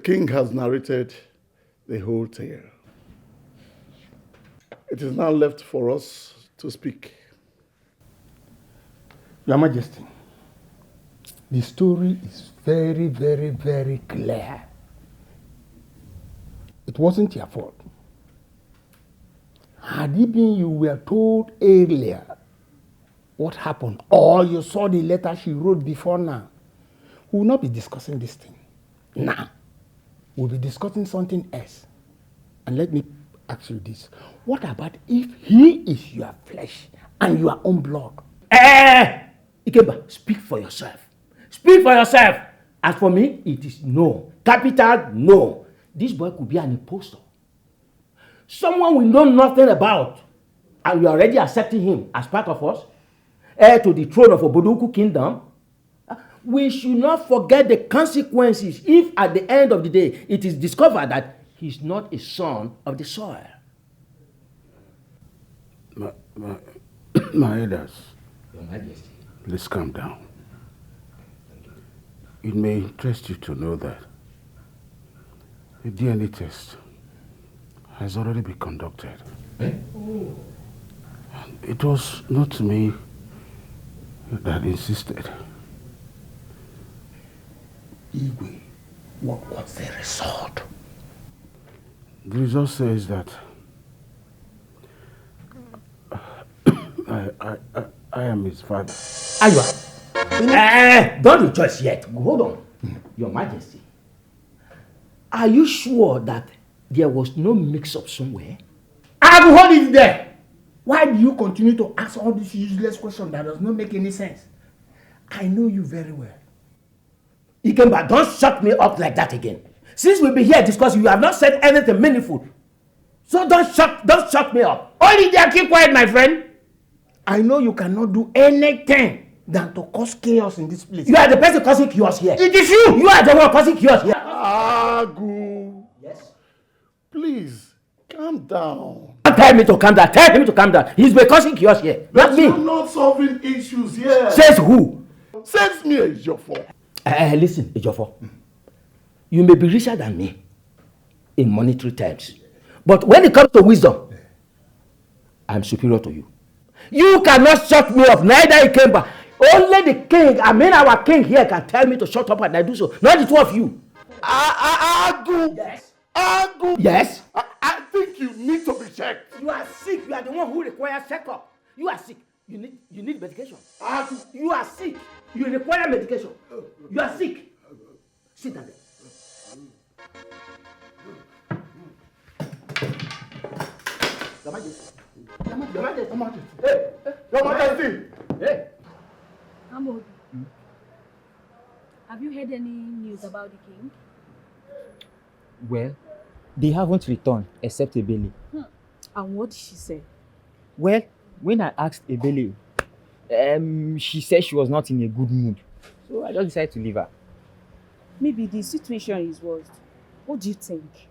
king has narrated the whole tale. It is now left for us to speak. Your Majesty, the story is very, very, very clear. It wasn't your fault. Had it been you were told earlier what happened, or you saw the letter she wrote before now, we will not be discussing this thing. Now, we'll be discussing something else. And let me ask you this. What about if he is your flesh and your own blood? Ikemba, speak for yourself. Speak for yourself. As for me, it is no. Capital no. This boy could be an impostor. Someone we know nothing about. And we are already accepting him as part of us. Heir to the throne of Oboduku kingdom. We should not forget the consequences if at the end of the day it is discovered that he's not a son of the soil. My elders, Your Majesty. please calm down. It may interest you to know that a DNA test has already been conducted. Oh. It was not me that insisted. Igwe, what's the result? The result says that I am his father. Aywa, don't rejoice yet. Hold on. Your Majesty, are you sure that there was no mix-up somewhere? I will hold it there. Why do you continue to ask all these useless questions that does not make any sense? I know you very well. Ikemba, don't shut me up like that again. Since we've been here discussing, you have not said anything meaningful. So don't shut me up. Only there, keep quiet, my friend. I know you cannot do anything than to cause chaos in this place. You are the person causing chaos here. It is you. You are the one causing chaos here. Agu. Yes. Please, calm down. Don't tell me to calm down. Tell him to calm down. He's been causing chaos here. Not me. You're not solving issues here. Says who? Says me, Ejiofor. Listen, Ejiofor. You may be richer than me in monetary terms. But when it comes to wisdom, I'm superior to you. You cannot shut me up, neither Ikemba. Only the king, our king here can tell me to shut up and I do so. Not the two of you. Agu. Yes. Agu. Yes. I think you need to be checked. You are sick. You are the one who requires checkup. You are sick. You need medication. Agu. You are sick. You require medication. You are sick. Sit down there. Your Majesty. Your Majesty. Hey. Your Majesty. Hey. Amod, have you heard any news about the king? Well, they haven't returned except Ebele. And what did she say? Well, when I asked Ebele, she said she was not in a good mood. So I just decided to leave her. Maybe the situation is worse. What do you think?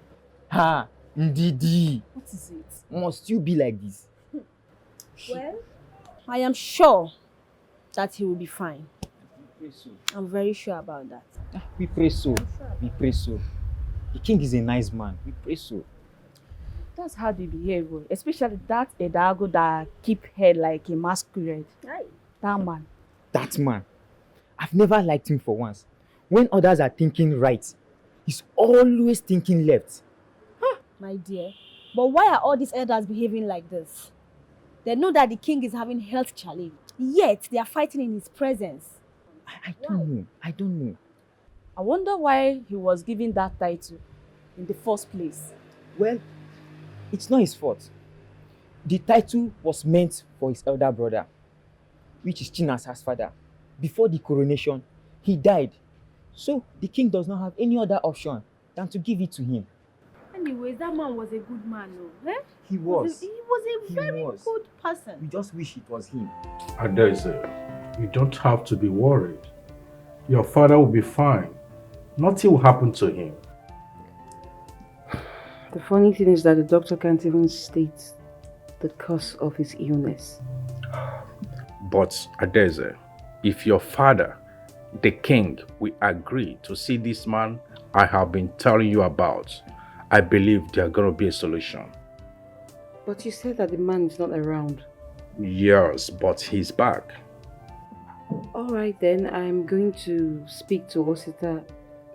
Ha! Ndidi! What is it? Must you be like this? Well, I am sure that he will be fine. We pray so. I'm very sure about that. We pray so. We pray so. The king is a nice man. We pray so. That's how they behave, especially that Edago that keep head like a masquerade. Right. That man. That man. I've never liked him for once. When others are thinking right, he's always thinking left. My dear, but why are all these elders behaving like this? They know that the king is having health challenge, yet they are fighting in his presence. I don't know. I don't know. I wonder why he was given that title in the first place. Well, it's not his fault. The title was meant for his elder brother, which is Chinasa's father. Before the coronation, he died. So the king does not have any other option than to give it to him. Anyways, that man was a good man, no? Eh? He was. He was a very good person. We just wish it was him. Adeze, you don't have to be worried. Your father will be fine. Nothing will happen to him. The funny thing is that the doctor can't even state the cause of his illness. But Adeze, if your father, the king, will agree to see this man I have been telling you about, I believe there's going to be a solution. But you said that the man is not around. Yes, but he's back. Alright then, I'm going to speak to Osita.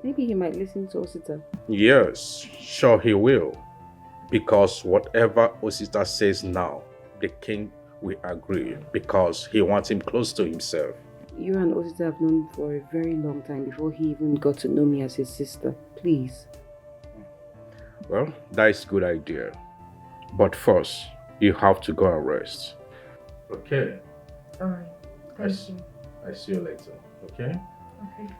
Maybe he might listen to Osita. Yes, sure he will. Because whatever Osita says now, the king will agree because he wants him close to himself. You and Osita have known for a very long time before he even got to know me as his sister. Please. Well, that is a good idea. But first, you have to go and rest. Okay? Alright. Thank you. I see you later. Okay? Okay.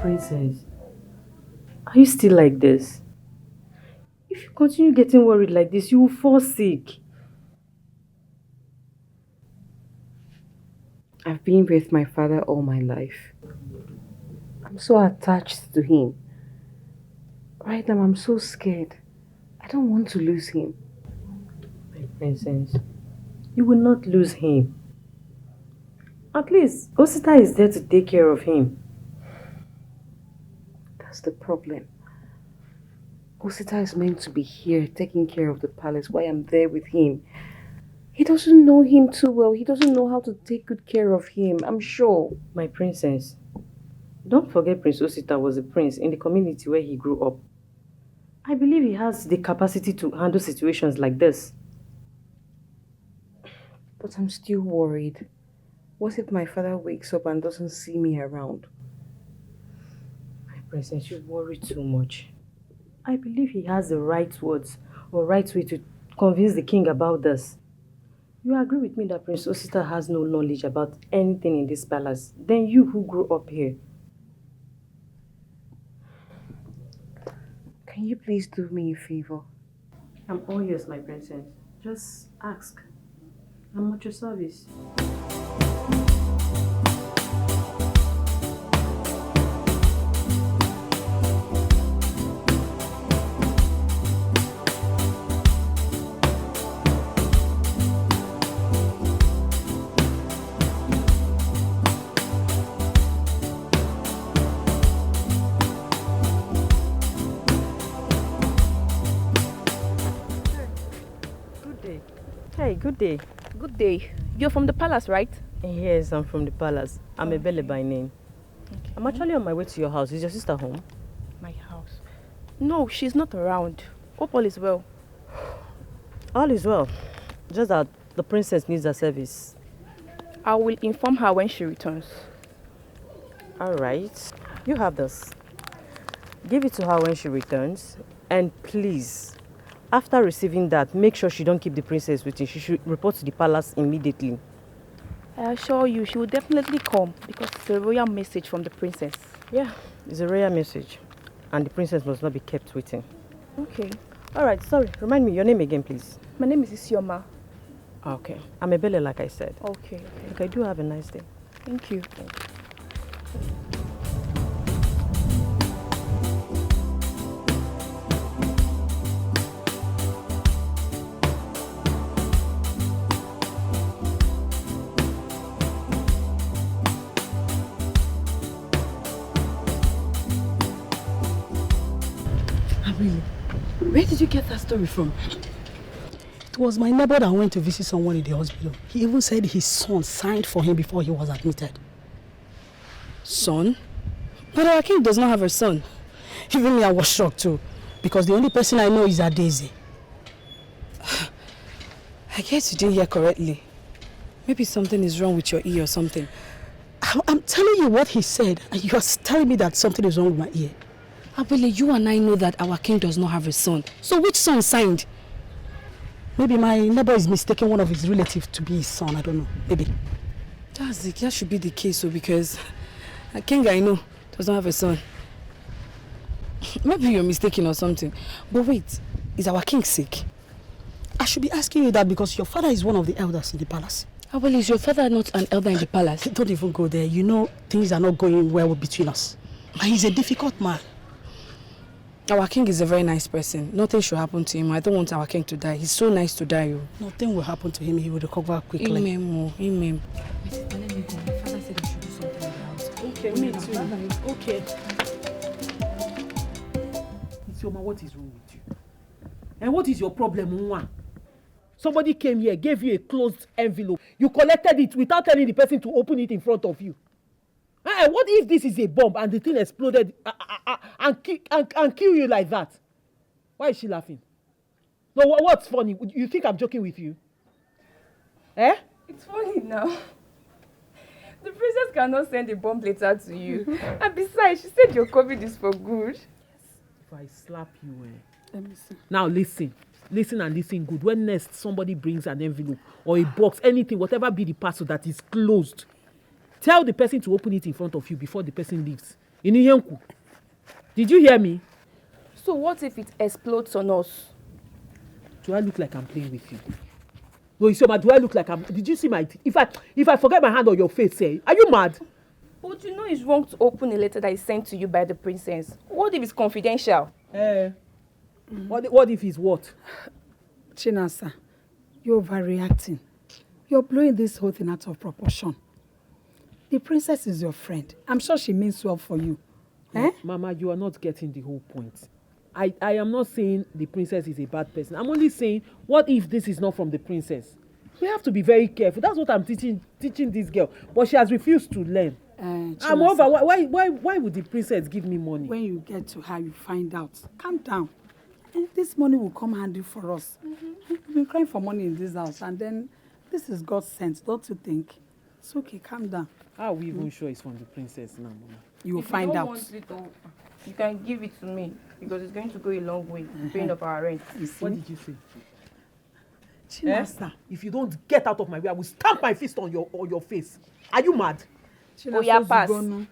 Princess, are you still like this? If you continue getting worried like this, you will fall sick. I've been with my father all my life. I'm so attached to him. Right now, I'm so scared. I don't want to lose him. My princess, you will not lose him. At least, Osita is there to take care of him. That's the problem. Osita is meant to be here taking care of the palace while I'm there with him. He doesn't know him too well. He doesn't know how to take good care of him, I'm sure. My princess, don't forget Prince Osita was a prince in the community where he grew up. I believe he has the capacity to handle situations like this. But I'm still worried. What if my father wakes up and doesn't see me around? Princess, you worry too much. I believe he has the right words or right way to convince the king about this. You agree with me that Prince Osita has no knowledge about anything in this palace. Then you who grew up here. Can you please do me a favor? I'm all yours, my princess. Just ask. I'm at your service. Hey, good day. Good day. You're from the palace, right? Yes, I'm from the palace. I'm Ebele by name. Okay. I'm actually on my way to your house. Is your sister home? My house? No, she's not around. Hope all is well. All is well. Just that the princess needs her service. I will inform her when she returns. Alright. You have this. Give it to her when she returns. And please, after receiving that, make sure she don't keep the princess waiting. She should report to the palace immediately. I assure you, she will definitely come because it's a royal message from the princess. Yeah, it's a royal message. And the princess must not be kept waiting. Okay. Alright, sorry. Remind me your name again, please. My name is Isioma. Okay. I'm Ebele, like I said. Okay. Okay, do have a nice day. Thank you. Where did you get that story from? It was my neighbor that went to visit someone in the hospital. He even said his son signed for him before he was admitted. Son? But our king does not have a son. Even me, I was shocked too. Because the only person I know is Daisy. I guess you didn't hear correctly. Maybe something is wrong with your ear or something. I'm telling you what he said, and you are telling me that something is wrong with my ear. Abele, you and I know that our king does not have a son. So which son signed? Maybe my neighbor is mistaking one of his relatives to be his son. I don't know. Maybe. That should be the case, so because a king I know does not have a son. Maybe you're mistaken or something. But wait, is our king sick? I should be asking you that because your father is one of the elders in the palace. Abele, is your father not an elder in the palace? Don't even go there. You know things are not going well between us. He's a difficult man. Our king is a very nice person. Nothing should happen to him. I don't want our king to die. He's so nice to die. Nothing will happen to him. He will recover quickly. Amen. Amen. Let me go. My father said I should do something in the house. Okay, me too. Okay. Isioma, what is wrong with you? And what is your problem, Nwa? Somebody came here, gave you a closed envelope. You collected it without telling the person to open it in front of you. What if this is a bomb and the thing exploded and kill you like that? Why is she laughing? No, what's funny? You think I'm joking with you? Eh? It's funny now. The princess cannot send a bomb letter to you. And besides, she said your COVID is for good. If I slap you, Let me see. Now listen. Listen and listen good. When next somebody brings an envelope or a box, anything, whatever be the parcel that is closed, tell the person to open it in front of you before the person leaves. Iniyenku. Did you hear me? So what if it explodes on us? Do I look like I'm playing with you? No, Isioma, do I look like I'm... Did you see my... If I forget my hand on your face, say, are you mad? But you know it's wrong to open a letter that is sent to you by the princess. What if it's confidential? What if it's what? Chinasa, you're overreacting. You're blowing this whole thing out of proportion. The princess is your friend. I'm sure she means well for you. Mama, you are not getting the whole point. I am not saying the princess is a bad person. I'm only saying, what if this is not from the princess? We have to be very careful. That's what I'm teaching this girl. But she has refused to learn. I'm over. Why would the princess give me money? When you get to her, you find out. Calm down. And this money will come handy for us. We've been crying for money in this house, and then this is God's sent, don't you think? It's okay, calm down. How are we even sure it's from the princess now, Mama? You will find out. If you don't want it, you can give it to me because it's going to go a long way in paying up our rent. What did you say? Chinasa. If you don't get out of my way, I will stamp my fist on your face. Are you mad? Oh, yeah, pass. Am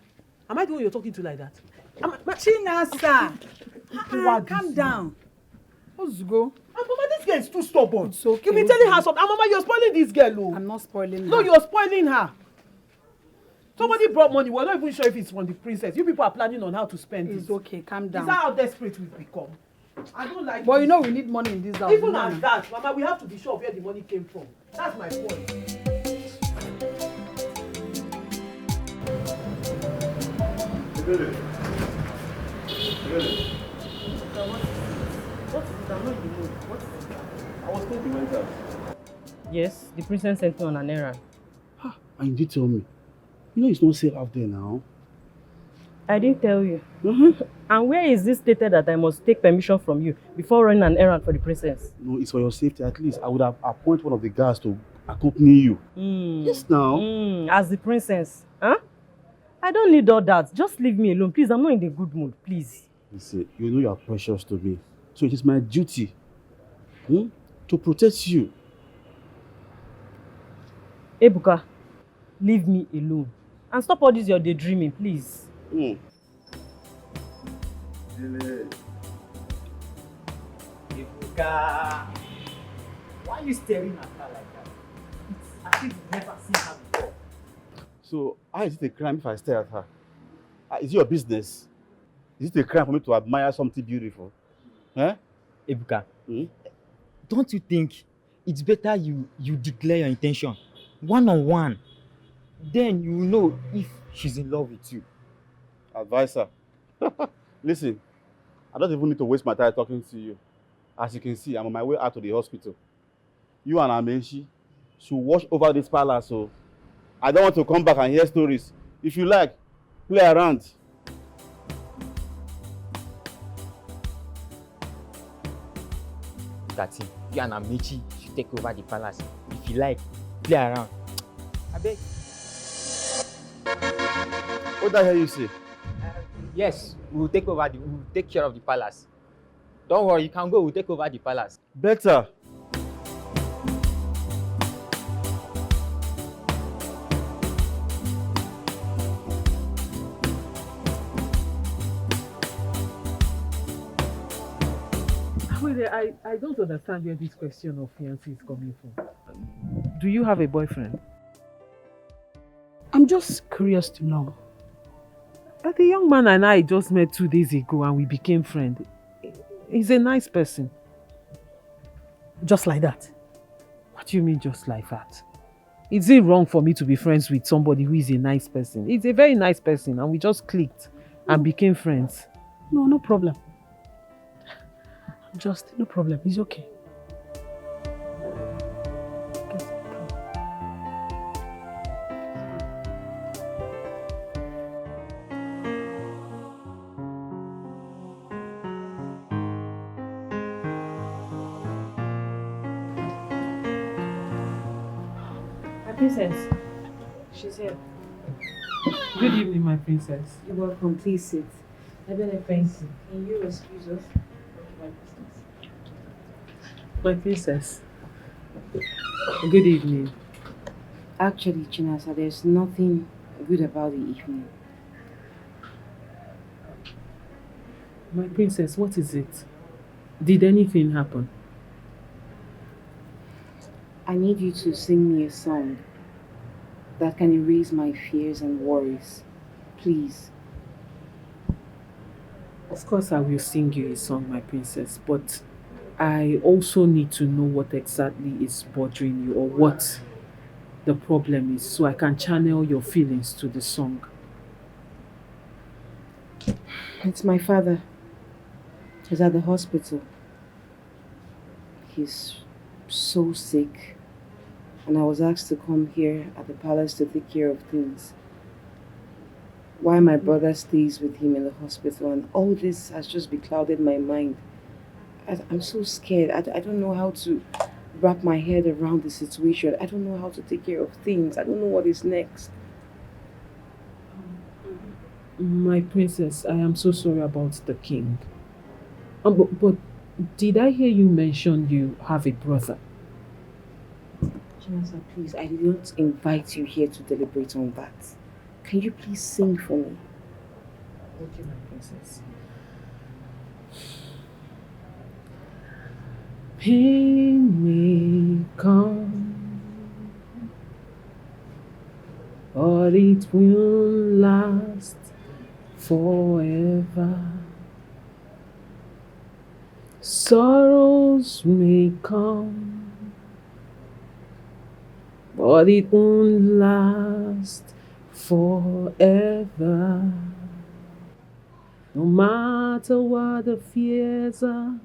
I the one you're talking to like that? Chinasa. Calm down. Let's go. Mama, this girl is too stubborn. It's okay. You've been telling her something. Mama, you're spoiling this girl. Oh. I'm not spoiling her. No, you're spoiling her. Somebody brought money. We're not even sure if it's from the princess. You people are planning on how to spend it. It's okay. Calm down. Is that how desperate we've become? I don't like But this. you know we need money in this house. Even at that, Mama, we have to be sure of where the money came from. That's my point. Really? What is it? I'm not in the mood. What is it? I was told you went out. Yes, the princess sent me on an errand. And you did tell me. You know it's not safe out there now. I didn't tell you. And where is this stated that I must take permission from you before running an errand for the princess? No, it's for your safety. At least I would have appointed one of the guards to accompany you. Yes, now. As the princess, huh? I don't need all that. Just leave me alone, please. I'm not in the good mood, please. Listen, you know you are precious to me. So it is my duty to protect you. Ebuka, leave me alone. And stop all this your daydreaming, please. Ebuka, why are you staring at her like that? It's as if you've never seen her before. So, how is it a crime if I stare at her? Is it your business? Is it a crime for me to admire something beautiful? Ebuka, don't you think it's better you declare your intention one-on-one? Then you will know if she's in love with you. Advisor. Listen, I don't even need to waste my time talking to you. As you can see, I'm on my way out to the hospital. You and Amenshi should watch over this palace, so I don't want to come back and hear stories. If you like, play around. That you and Amechi should take over the palace. If you like, play around. I beg. What the hell you say? Yes, we'll take care of the palace. Don't worry, you can go, we'll take over the palace. Better. I don't understand where this question of fiancé is coming from. Do you have a boyfriend? I'm just curious to know. The young man and I just met 2 days ago and we became friends. He's a nice person. Just like that? What do you mean just like that? Is it wrong for me to be friends with somebody who is a nice person? He's a very nice person and we just clicked and became friends. No, no problem. No problem. It's okay. Princess, she's here. Good evening, my princess. You're welcome. Please sit. I better thank you. Can you excuse us? My princess. Good evening. Actually, Chinasa, there's nothing good about the evening. My princess, what is it? Did anything happen? I need you to sing me a song that can erase my fears and worries. Please. Of course I will sing you a song, my princess, but I also need to know what exactly is bothering you or what the problem is so I can channel your feelings to the song. It's my father. He's at the hospital. He's so sick. And I was asked to come here at the palace to take care of things. Why my brother stays with him in the hospital, and all this has just beclouded my mind. I'm so scared. I don't know how to wrap my head around the situation. I don't know how to take care of things. I don't know what is next. My princess, I am so sorry about the king. But did I hear you mention you have a brother? Chinasa, please, I did not invite you here to deliberate on that. Can you please sing for me? Okay, my princess. Pain may come, but it will last forever. Sorrows may come, but it won't last forever. No matter what the fears are,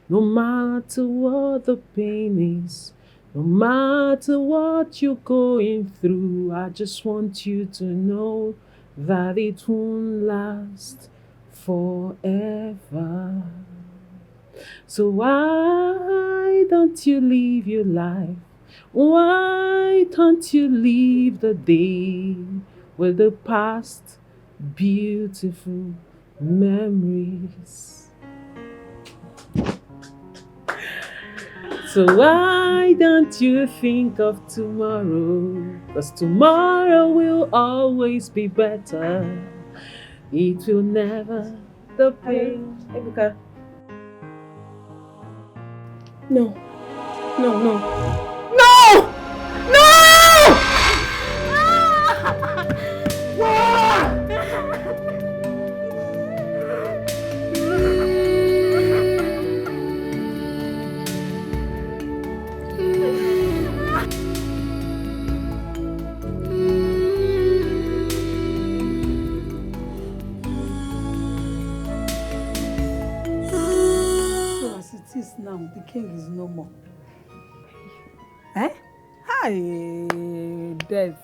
no matter what the pain is, no matter what you're going through, I just want you to know that it won't last forever. So why don't you live your life? Why don't you live the day with the past beautiful memories? So why don't you think of tomorrow? 'Cause tomorrow will always be better. It will never the pain. Ebuka. No. No, no. No! No! So as it is now, the king is no more. Eh? Hi, Dev.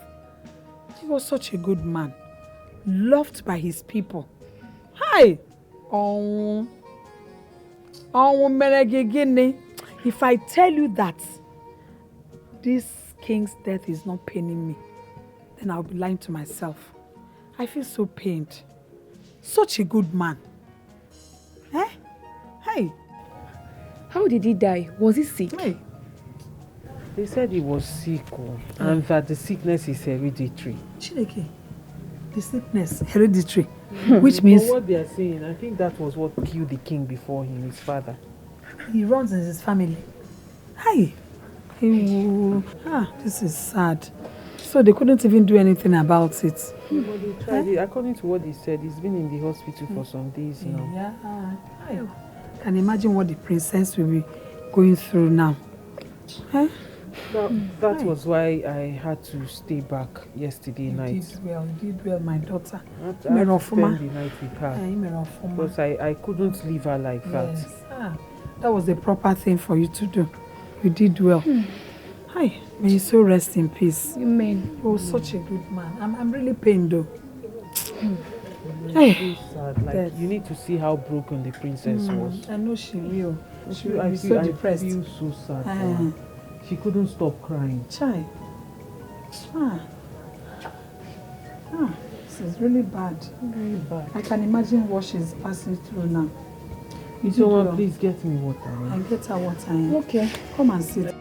He was such a good man, loved by his people. Hi! If I tell you that this king's death is not paining me, then I'll be lying to myself. I feel so pained. Such a good man. Eh? Hey! How did he die? Was he sick? Hey! They said he was sick and that the sickness is hereditary. Chineke, the sickness, hereditary, which means From what they are saying, I think that was what killed the king before him, his father. he runs in his family. Hi! This is sad. So they couldn't even do anything about it. But they tried it. According to what he said, he's been in the hospital for some days now. Yeah. I can imagine what the princess will be going through now. Huh? That was why I had to stay back yesterday night. You did well, my daughter. I had to spend the night with her. Because I couldn't leave her like that. That was the proper thing for you to do. You did well. Hi, may you so rest in peace. Amen. You were such a good man. I'm really pained though. It's so sad. Like, you need to see how broken the princess was. I know she will. She will I be feel, so depressed. I feel so sad for her. She couldn't stop crying. Chai. This is really bad. Really bad. I can imagine what she's passing through now. Someone please get me water. I get her water. Okay. Come and sit.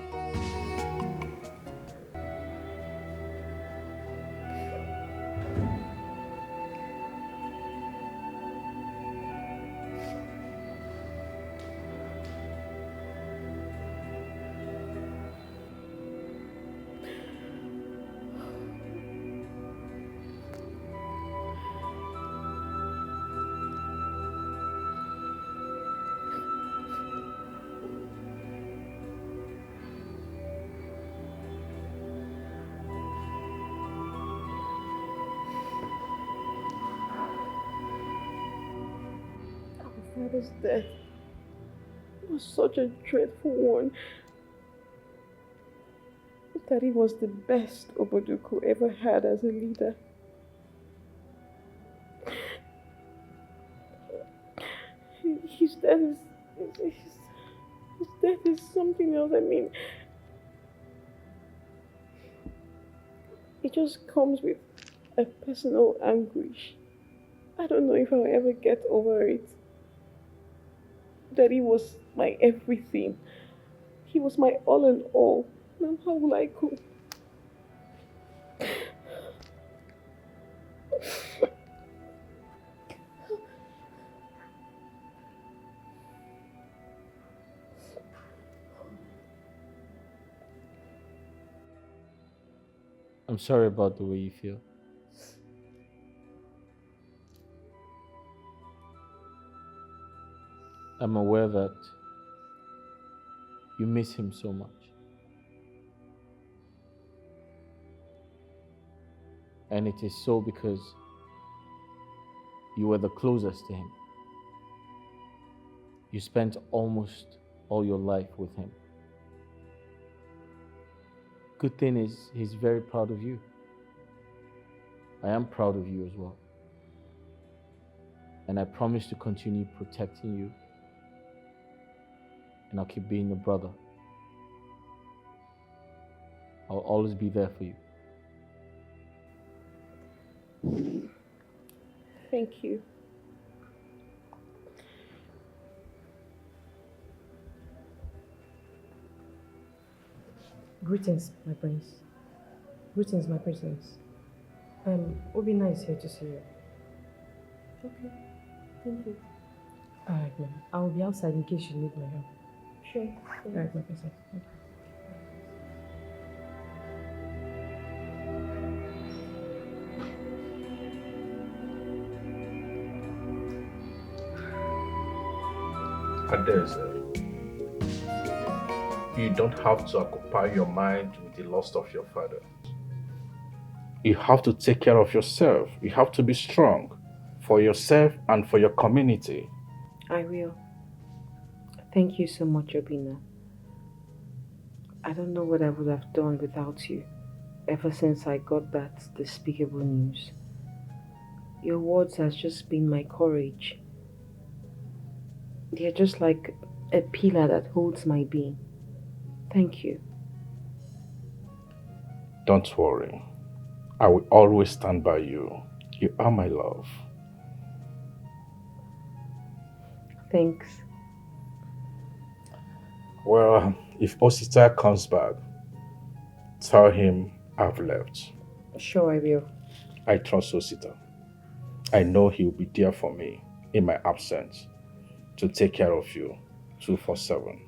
Father's death was such a dreadful one. That he was the best Oboduku ever had as a leader. His death is something else. I mean, it just comes with a personal anguish. I don't know if I'll ever get over it. Daddy was my everything. He was my all in all. Now how will I cope? I'm sorry about the way you feel. I'm aware that you miss him so much. And it is so because you were the closest to him. You spent almost all your life with him. Good thing is, he's very proud of you. I am proud of you as well. And I promise to continue protecting you. And I'll keep being your brother. I'll always be there for you. Thank you. Greetings, my prince. Greetings, my princess. Obina is here to see you. Okay. Thank you. Alright, ma'am. I will be outside in case you need my help. Sure. Alright, my princess. Okay. Adeze, you don't have to occupy your mind with the loss of your father. You have to take care of yourself. You have to be strong for yourself and for your community. I will. Thank you so much, Obina. I don't know what I would have done without you ever since I got that despicable news. Your words has just been my courage. They're just like a pillar that holds my being. Thank you. Don't worry. I will always stand by you. You are my love. Thanks. Well, if Osita comes back, tell him I've left. Sure, I will. I trust Osita. I know he'll be there for me in my absence to take care of you 24/7.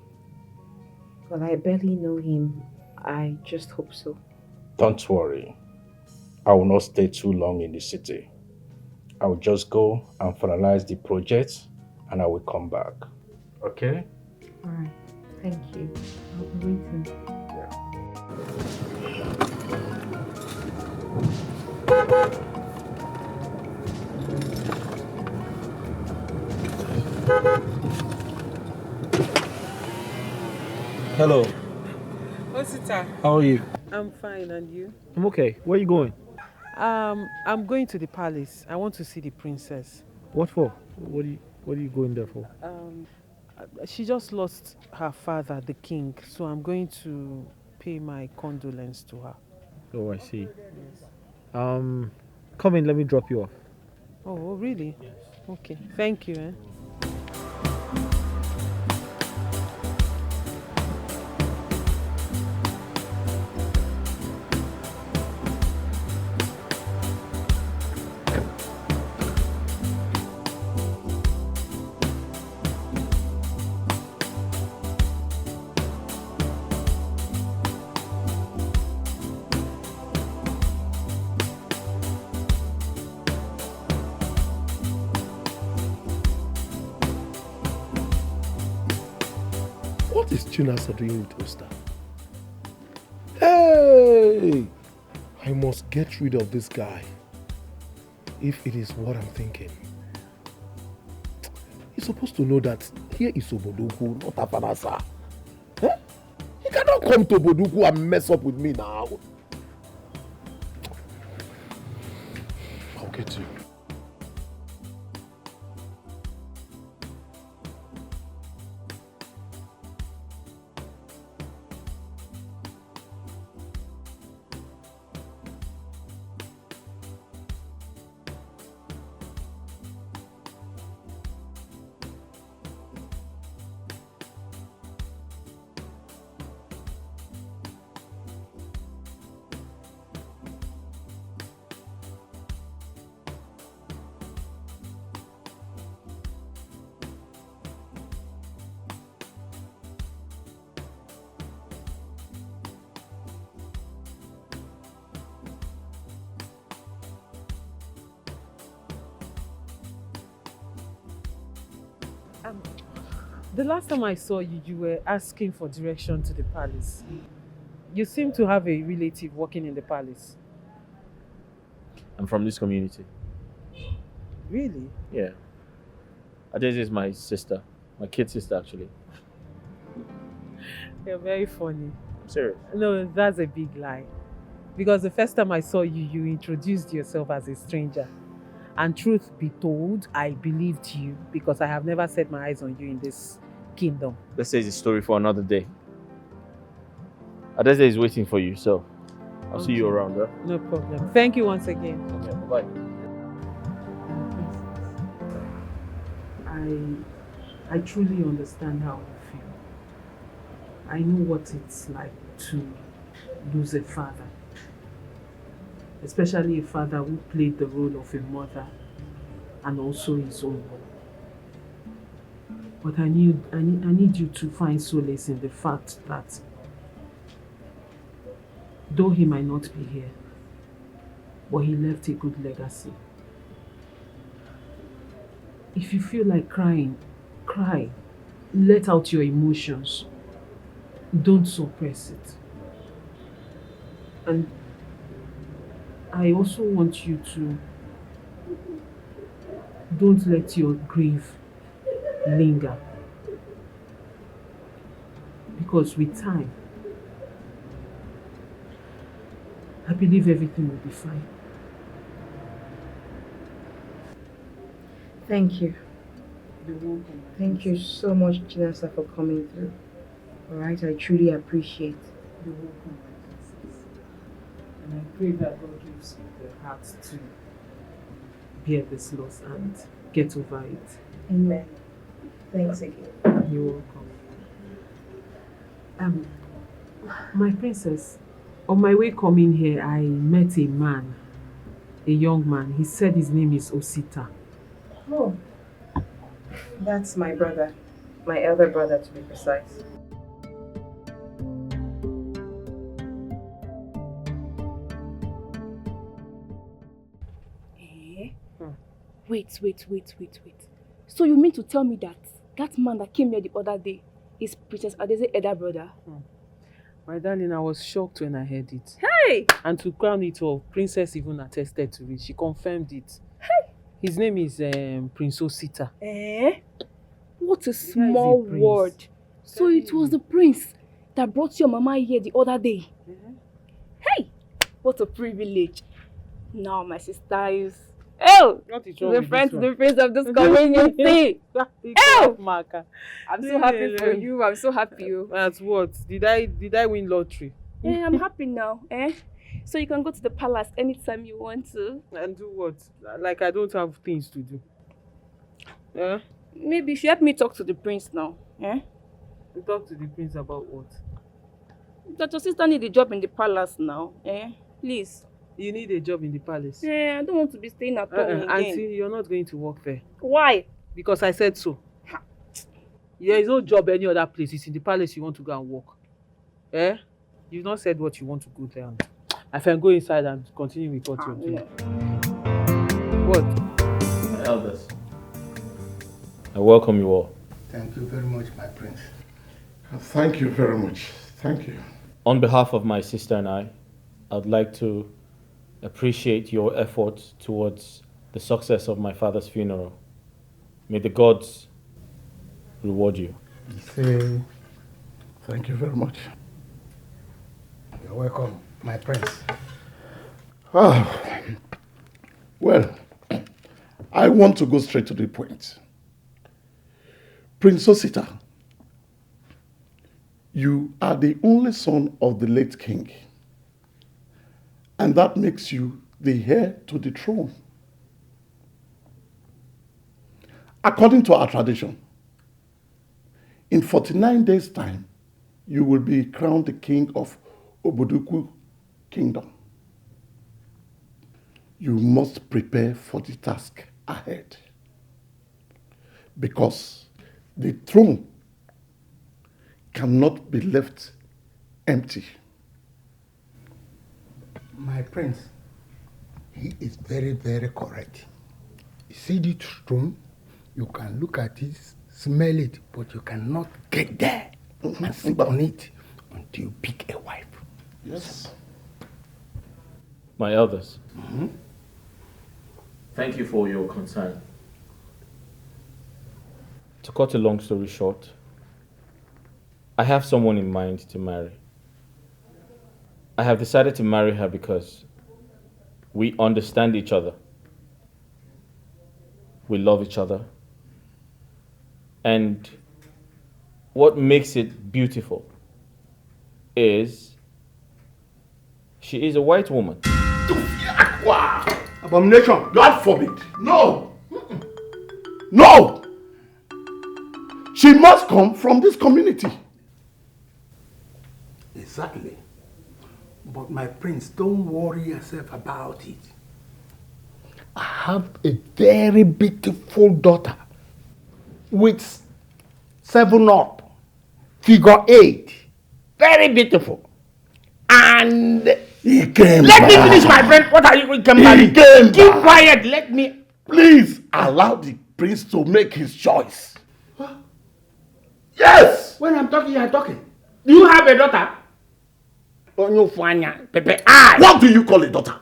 Well, I barely know him. I just hope so. Don't worry. I will not stay too long in the city. I will just go and finalize the project and I will come back. Okay? Alright, thank you. I'll be waiting. Hello. Osita, How are you? I'm fine, and you? I'm okay. Where are you going? I'm going to the palace. I want to see the princess. What for? What are you going there for? She just lost her father, the king, so I'm going to pay my condolence to her. Oh, I see. Come in, let me drop you off. Oh, really? Yes. Okay. Thank you. What is Chinasa doing with Osta? Hey! I must get rid of this guy. If it is what I'm thinking. He's supposed to know that here is Oboduku, not Afanasa. Eh? He cannot come to Oboduku and mess up with me now. I'll get you. The last time I saw you, you were asking for direction to the palace. You seem to have a relative working in the palace. I'm from this community. Really? Yeah. Adeze is my sister. My kid sister, actually. You're very funny. I'm serious. No, that's a big lie. Because the first time I saw you, you introduced yourself as a stranger. And truth be told, I believed you because I have never set my eyes on you in this kingdom. Let's say it's a story for another day. Adeze is waiting for you, so I'll see you around, huh? No problem. Thank you once again. Okay, bye-bye. I truly understand how you feel. I know what it's like to lose a father. Especially a father who played the role of a mother and also his own. But I need you to find solace in the fact that though he might not be here, but he left a good legacy. If you feel like crying, cry. Let out your emotions. Don't suppress it. And I also want you to don't let your grief linger. Because with time, I believe everything will be fine. Thank you. You're welcome. Thank you so much, Chinasa, for coming through. Alright, I truly appreciate. You're welcome, my princess. And I pray that God gives you the heart to bear this loss and get over it. Amen. Thanks again. You're welcome. My princess, on my way coming here, I met a man, a young man. He said his name is Osita. Oh, that's my brother. My elder brother, to be precise. Wait. So you mean to tell me that that man that came here the other day is Princess Adese's elder brother? My darling, I was shocked when I heard it. Hey! And to crown it all, Princess even attested to it. She confirmed it. Hey! His name is Prince Osita. Eh? What a small word. So it was the prince that brought your mama here the other day. Hey! What a privilege. Now my sister is... Oh! The friend to the prince of this community. Oh! I'm so happy for you. I'm so happy. That's what? Did I win lottery? Yeah, I'm happy now. So you can go to the palace anytime you want to. And do what? Like I don't have things to do. Yeah? Maybe you should help me talk to the prince now. You talk to the prince about what? That your sister needs a job in the palace now. Please. You need a job in the palace? Yeah, I don't want to be staying at home again. Auntie, you're not going to work there. Why? Because I said so. There is no job any other place. It's in the palace you want to go and work. You've not said what you want to go there. And I can go inside and continue with what you're doing. What? My elders, I welcome you all. Thank you very much, my prince. Thank you very much. Thank you. On behalf of my sister and I'd like to appreciate your efforts towards the success of my father's funeral. May the gods reward you. Thank you very much. You're welcome, my prince. Well, I want to go straight to the point. Prince Osita, you are the only son of the late king. And that makes you the heir to the throne. According to our tradition, in 49 days' time, you will be crowned the king of Oboduku Kingdom. You must prepare for the task ahead. Because the throne cannot be left empty. My prince, he is very, very correct. You see the throne, you can look at it, smell it, but you cannot get there and sit on it until you pick a wife. Yes. My elders, thank you for your concern. To cut a long story short, I have someone in mind to marry. I have decided to marry her because we understand each other. We love each other. And what makes it beautiful is she is a white woman. Abomination! God forbid! No! No! She must come from this community. Exactly. But my prince, don't worry yourself about it. I have a very beautiful daughter with 7 up, figure 8. Very beautiful. And he came let me back. finish, my friend. What are you going to He came Keep back. quiet. Let me. Please allow the prince to make his choice. Yes! When I'm talking, you're talking. Do you have a daughter? What do you call a daughter?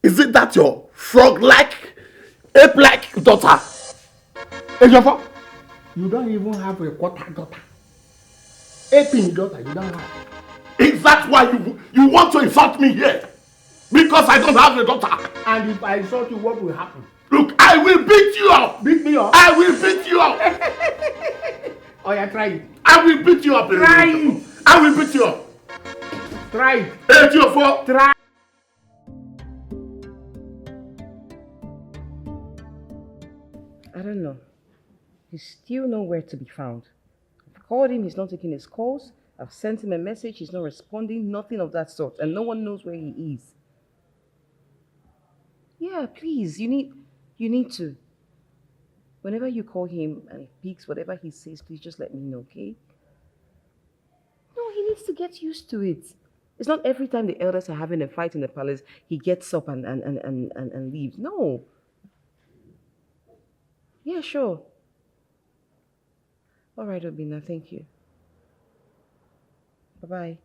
Is it that your frog-like, ape-like daughter? Ejiofor, you don't even have a quarter daughter. Aping daughter, you don't have. Is that why you want to insult me here? Because I don't have a daughter. And if I insult you, what will happen? Look, I will beat you up. Beat me up? I will beat you up. Oh, yeah, try it. I will beat you up. Try it. I will beat you up. Try it. Ejiofor. Try. I don't know. He's still nowhere to be found. I've called him, he's not taking his calls. I've sent him a message, he's not responding, nothing of that sort. And no one knows where he is. Yeah, please, you need to. Whenever you call him and he picks whatever he says, please just let me know, okay? No, he needs to get used to it. It's not every time the elders are having a fight in the palace, he gets up and leaves. No. Yeah, sure. All right, Obina, thank you. Bye-bye.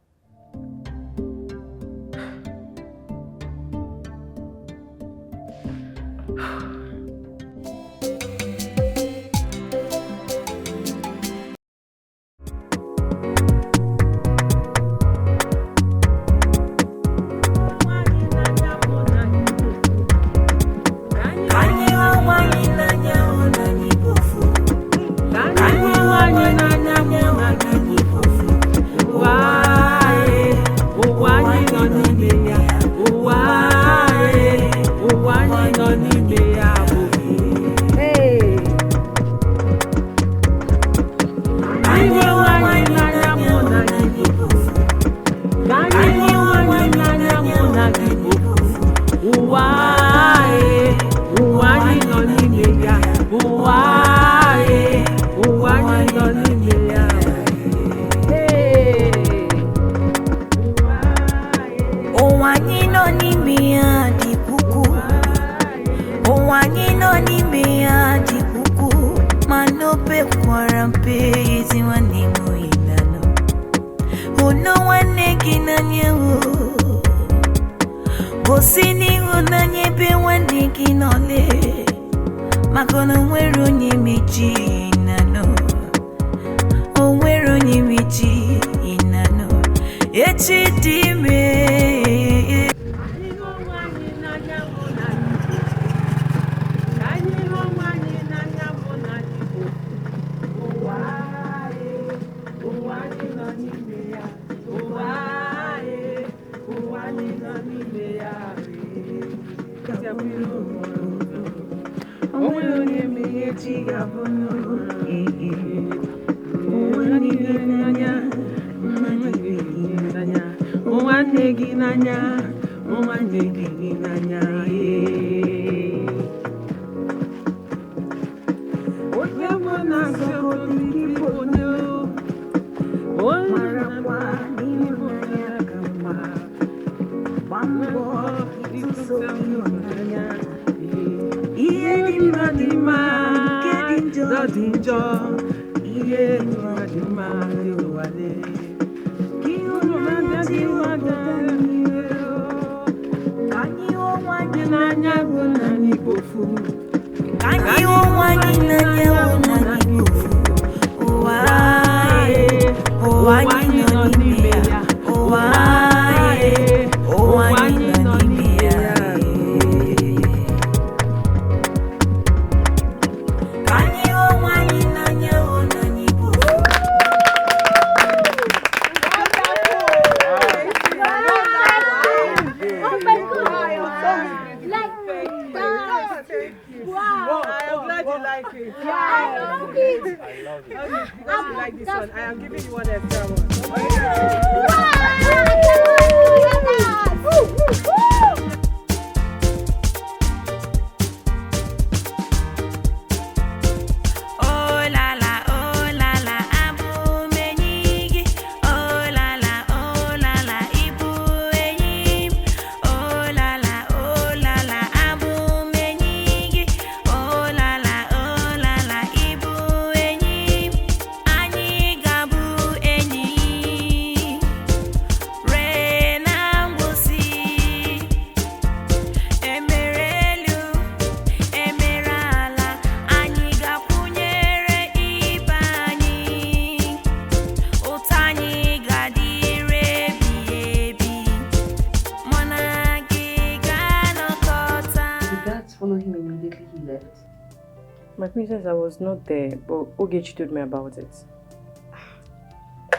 My princess, I was not there, but Ogechi told me about it.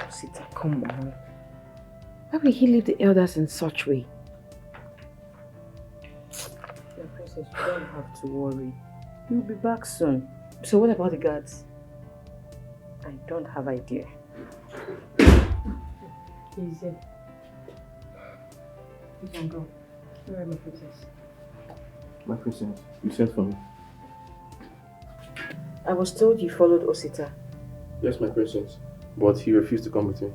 Sita, come on. Why will he leave the elders in such way? My princess, you don't have to worry. He'll be back soon. So what about the guards? I don't have idea. Easy. You can go. Where are my princess? My princess, you sent for me. I was told you followed Osita. Yes, my princess. But he refused to come with me.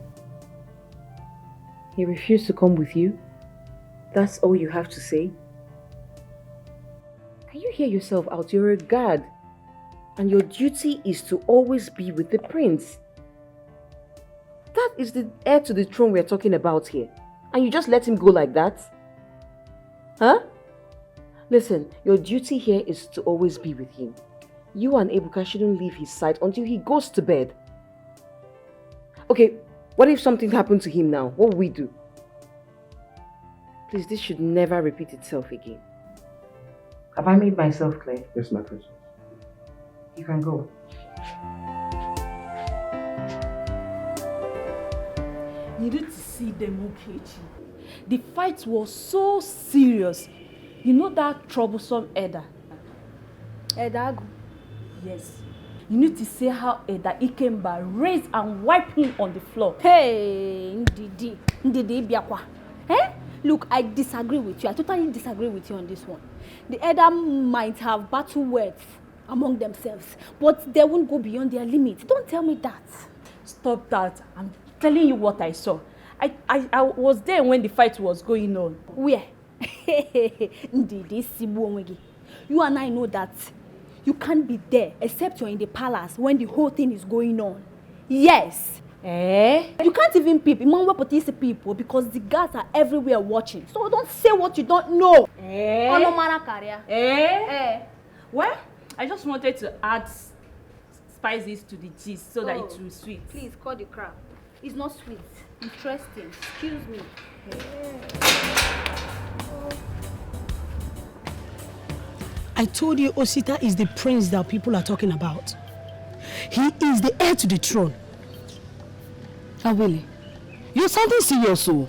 He refused to come with you? That's all you have to say? Can you hear yourself out? You're a guard. And your duty is to always be with the prince. That is the heir to the throne we're talking about here. And you just let him go like that? Huh? Listen, your duty here is to always be with him. You and Ebuka shouldn't leave his side until he goes to bed. Okay, what if something happened to him now? What will we do? Please, this should never repeat itself again. Have I made myself clear? Yes, my princess. You can go. You need to see them, Okechi. The fight was so serious. You know that troublesome Eda? Edagu? Yes. You need to see how Eda Ikemba raised and wiped him on the floor. Hey, Ndidi Biakwa. Eh? Look, I disagree with you. I totally disagree with you on this one. The Eda might have battle words among themselves, but they won't go beyond their limit. Don't tell me that. Stop that. I'm telling you what I saw. I was there when the fight was going on. Where? Ndidi Sibuonwegi. You and I know that you can't be there except you're in the palace when the whole thing is going on. Yes. You can't even peep. People because the guards are everywhere watching. So don't say what you don't know. Well, I just wanted to add spices to the gist so that it will be sweet. Please call the crab. It's not sweet. Interesting. Excuse me. I told you Osita is the prince that people are talking about. He is the heir to the throne. Awele, you're sounding serious, so.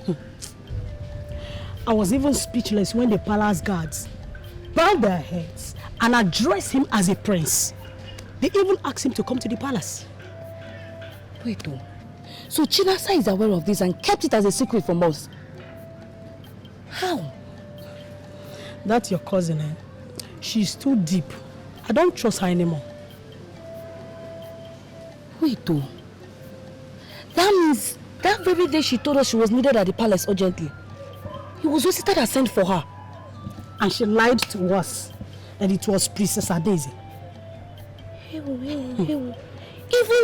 I was even speechless when the palace guards bowed their heads and addressed him as a prince. They even asked him to come to the palace. Wait, oh. So Chinasa is aware of this and kept it as a secret from us? How? That's your cousin, eh? She's too deep. I don't trust her anymore. Wait, oh. That means that very day she told us she was needed at the palace urgently. It was Osita that sent for her. And she lied to us. And it was Princess Adeze. Even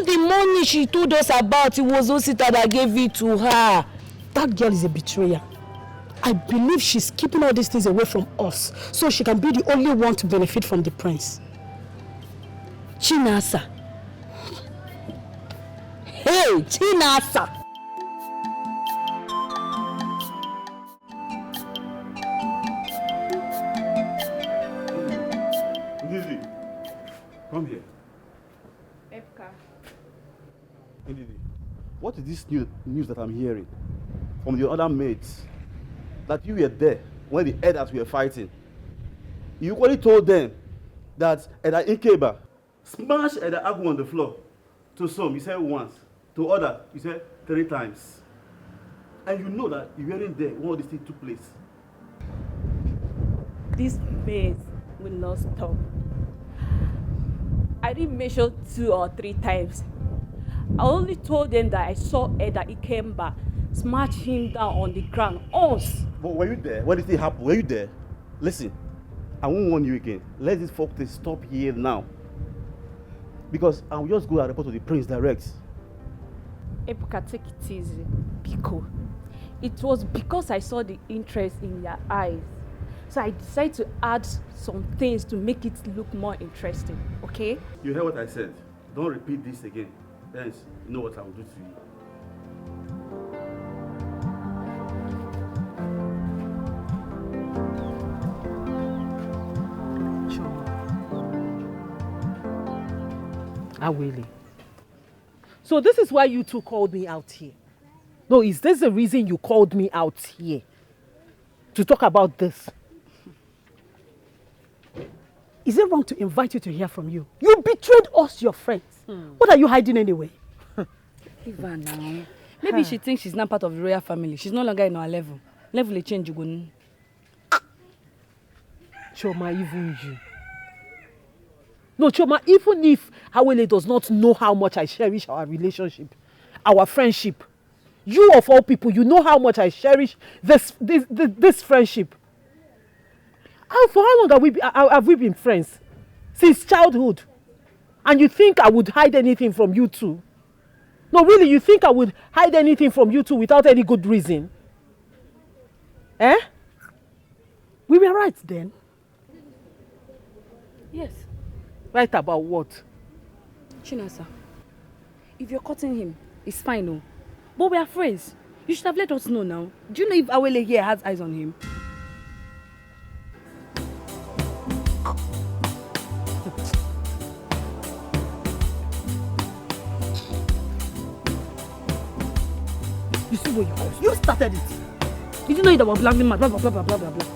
the money she told us about, it was Osita that gave it to her. That girl is a betrayer. I believe she's keeping all these things away from us so she can be the only one to benefit from the prince. Chinasa. Hey, Chinasa. Ndidi, come here. Epka. Ndidi, what is this news that I'm hearing from the other maids? That you were there when the elders were fighting. You equally told them that Eda Ikeba smashed Eda Agu on the floor. To some, you said once. To others, you said 3 times. And you know that you weren't there when all this thing took place. This maze will not stop. I didn't measure 2 or 3 times. I only told them that I saw Eda Ikemba smash him down on the ground. Us. But were you there? When did it happen? Were you there? Listen, I won't warn you again. Let this folk stop here now. Because I will just go and report to the prince direct. Ebuka, take it easy. Biko. It was because I saw the interest in your eyes. So I decided to add some things to make it look more interesting. Okay? You heard what I said. Don't repeat this again. Else, you know what I will do to you. Awele. So this is why you two called me out here. No, is this the reason you called me out here? To talk about this? Is it wrong to invite you to hear from you? You betrayed us, your friends. What are you hiding anyway? Leave her now. Maybe she thinks she's not part of the royal family. She's no longer in our level. Level will change, you go. Choma, even you. No, Choma, even if Awele does not know how much I cherish our relationship, our friendship, you of all people, you know how much I cherish this friendship. And for how long have we been friends? Since childhood. And you think I would hide anything from you two? No, really, you think I would hide anything from you two without any good reason? Eh? We were right then. Yes. Right about what? Chinasa, if you're cutting him, it's fine, no. But we are friends. You should have let us know now. Do you know if Awele here has eyes on him? You see what you caused? You started it. Did you know that we're blackmailing mad? Blah, blah, blah, blah, blah, blah, blah.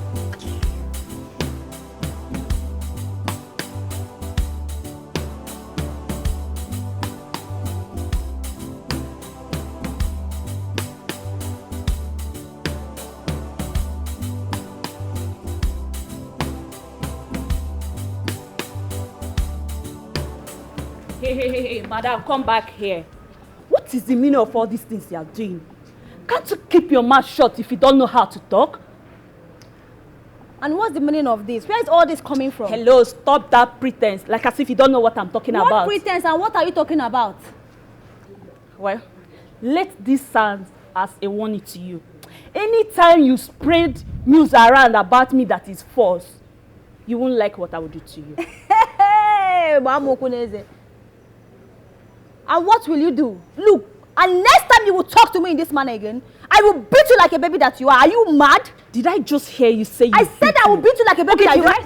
Hey, madam, come back here. What is the meaning of all these things you are doing? Can't you keep your mouth shut if you don't know how to talk? And what's the meaning of this? Where is all this coming from? Hello, stop that pretense, like as if you don't know what I'm talking about. What pretense and what are you talking about? Well, let this serve as a warning to you. Anytime you spread news around about me that is false, you won't like what I will do to you. Hey, Mamokuneze. And what will you do? Look, and next time you will talk to me in this manner again, I will beat you like a baby that you are. Are you mad? Did I just hear you say I said I will beat you like a baby that you are.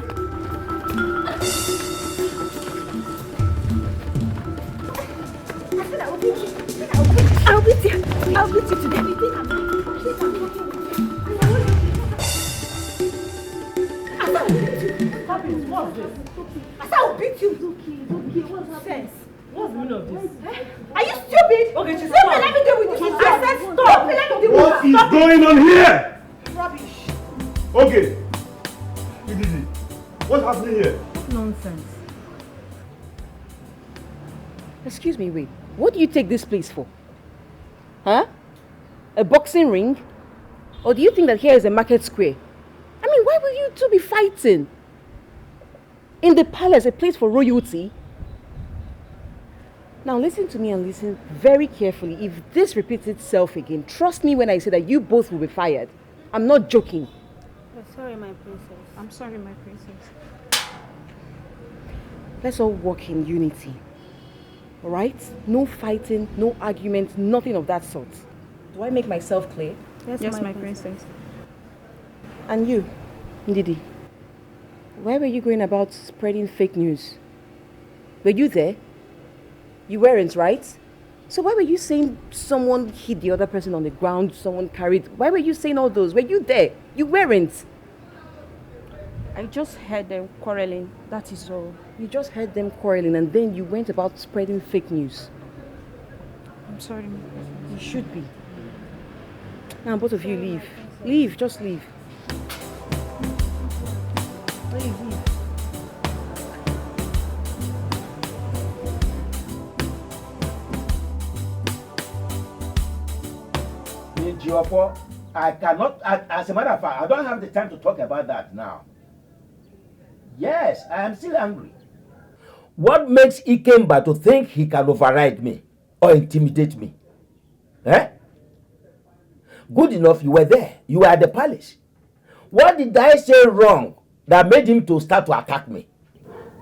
I'll beat you. I'll beat you today. I will beat you. What's happening? What's the meaning of this? Are you stupid? Okay, just stop. Let me deal with this. I said stop. Let me deal with What is going on here? Rubbish. Okay. Ididi, what's happening here? Nonsense. Excuse me, wait. What do you take this place for? Huh? A boxing ring? Or do you think that here is a market square? I mean, why will you two be fighting? In the palace, a place for royalty? Now listen to me and listen very carefully. If this repeats itself again, trust me when I say that you both will be fired. I'm not joking. I'm sorry, my princess. I'm sorry, my princess. Let's all work in unity. Alright? No fighting, no arguments, nothing of that sort. Do I make myself clear? Yes, my princess. And you, Ndidi, where were you going about spreading fake news? Were you there? You weren't, right? So why were you saying someone hit the other person on the ground, someone carried? Why were you saying all those? Were you there? You weren't. I just heard them quarreling. That is all. You just heard them quarreling and then you went about spreading fake news. I'm sorry, my princess. You should be. Now both of you leave. Leave, just leave. Leave. I cannot, as a matter of fact, I don't have the time to talk about that now. Yes, I am still angry. What makes Ikemba to think he can override me or intimidate me? Eh? Good enough, you were there. You were at the palace. What did I say wrong that made him to start to attack me?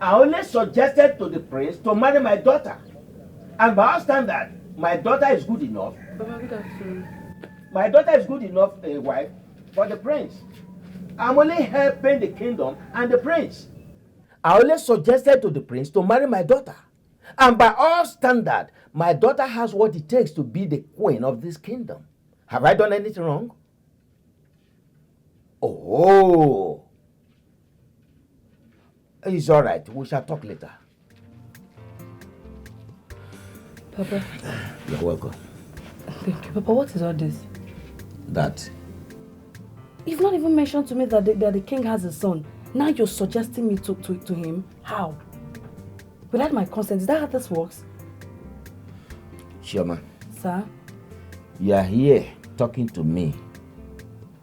I only suggested to the prince to marry my daughter. And by our standard, my daughter is good enough. My daughter is good enough a wife for the prince. I'm only helping the kingdom and the prince. I only suggested to the prince to marry my daughter. And by all standard, my daughter has what it takes to be the queen of this kingdom. Have I done anything wrong? Oh. It's all right. We shall talk later. Papa. You're welcome. Thank you. Papa, what is all this? That. You've not even mentioned to me that the king has a son. Now you're suggesting me to him? How? Without my consent, is that how this works? Chioma. Sir? You are here talking to me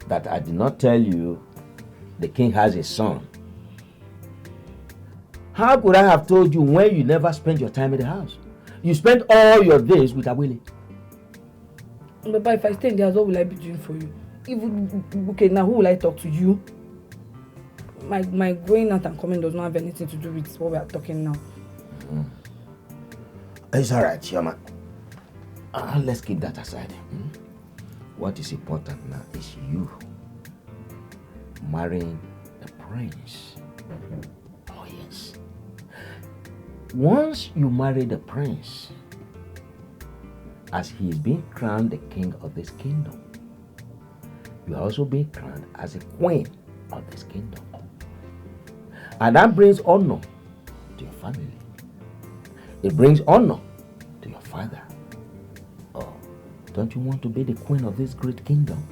that I did not tell you the king has a son. How could I have told you when you never spent your time in the house? You spent all your days with Awele. Papa, if I stay in the house, what will I be doing for you? Okay, now who will I talk to? You? My going out and coming does not have anything to do with what we are talking now. It's alright, Chioma. Let's keep that aside. What is important now is you marrying the prince. Oh yes. Once you marry the prince, as he is being crowned the king of this kingdom, you are also being crowned as a queen of this kingdom. And that brings honor to your family. It brings honor to your father. Oh, don't you want to be the queen of this great kingdom?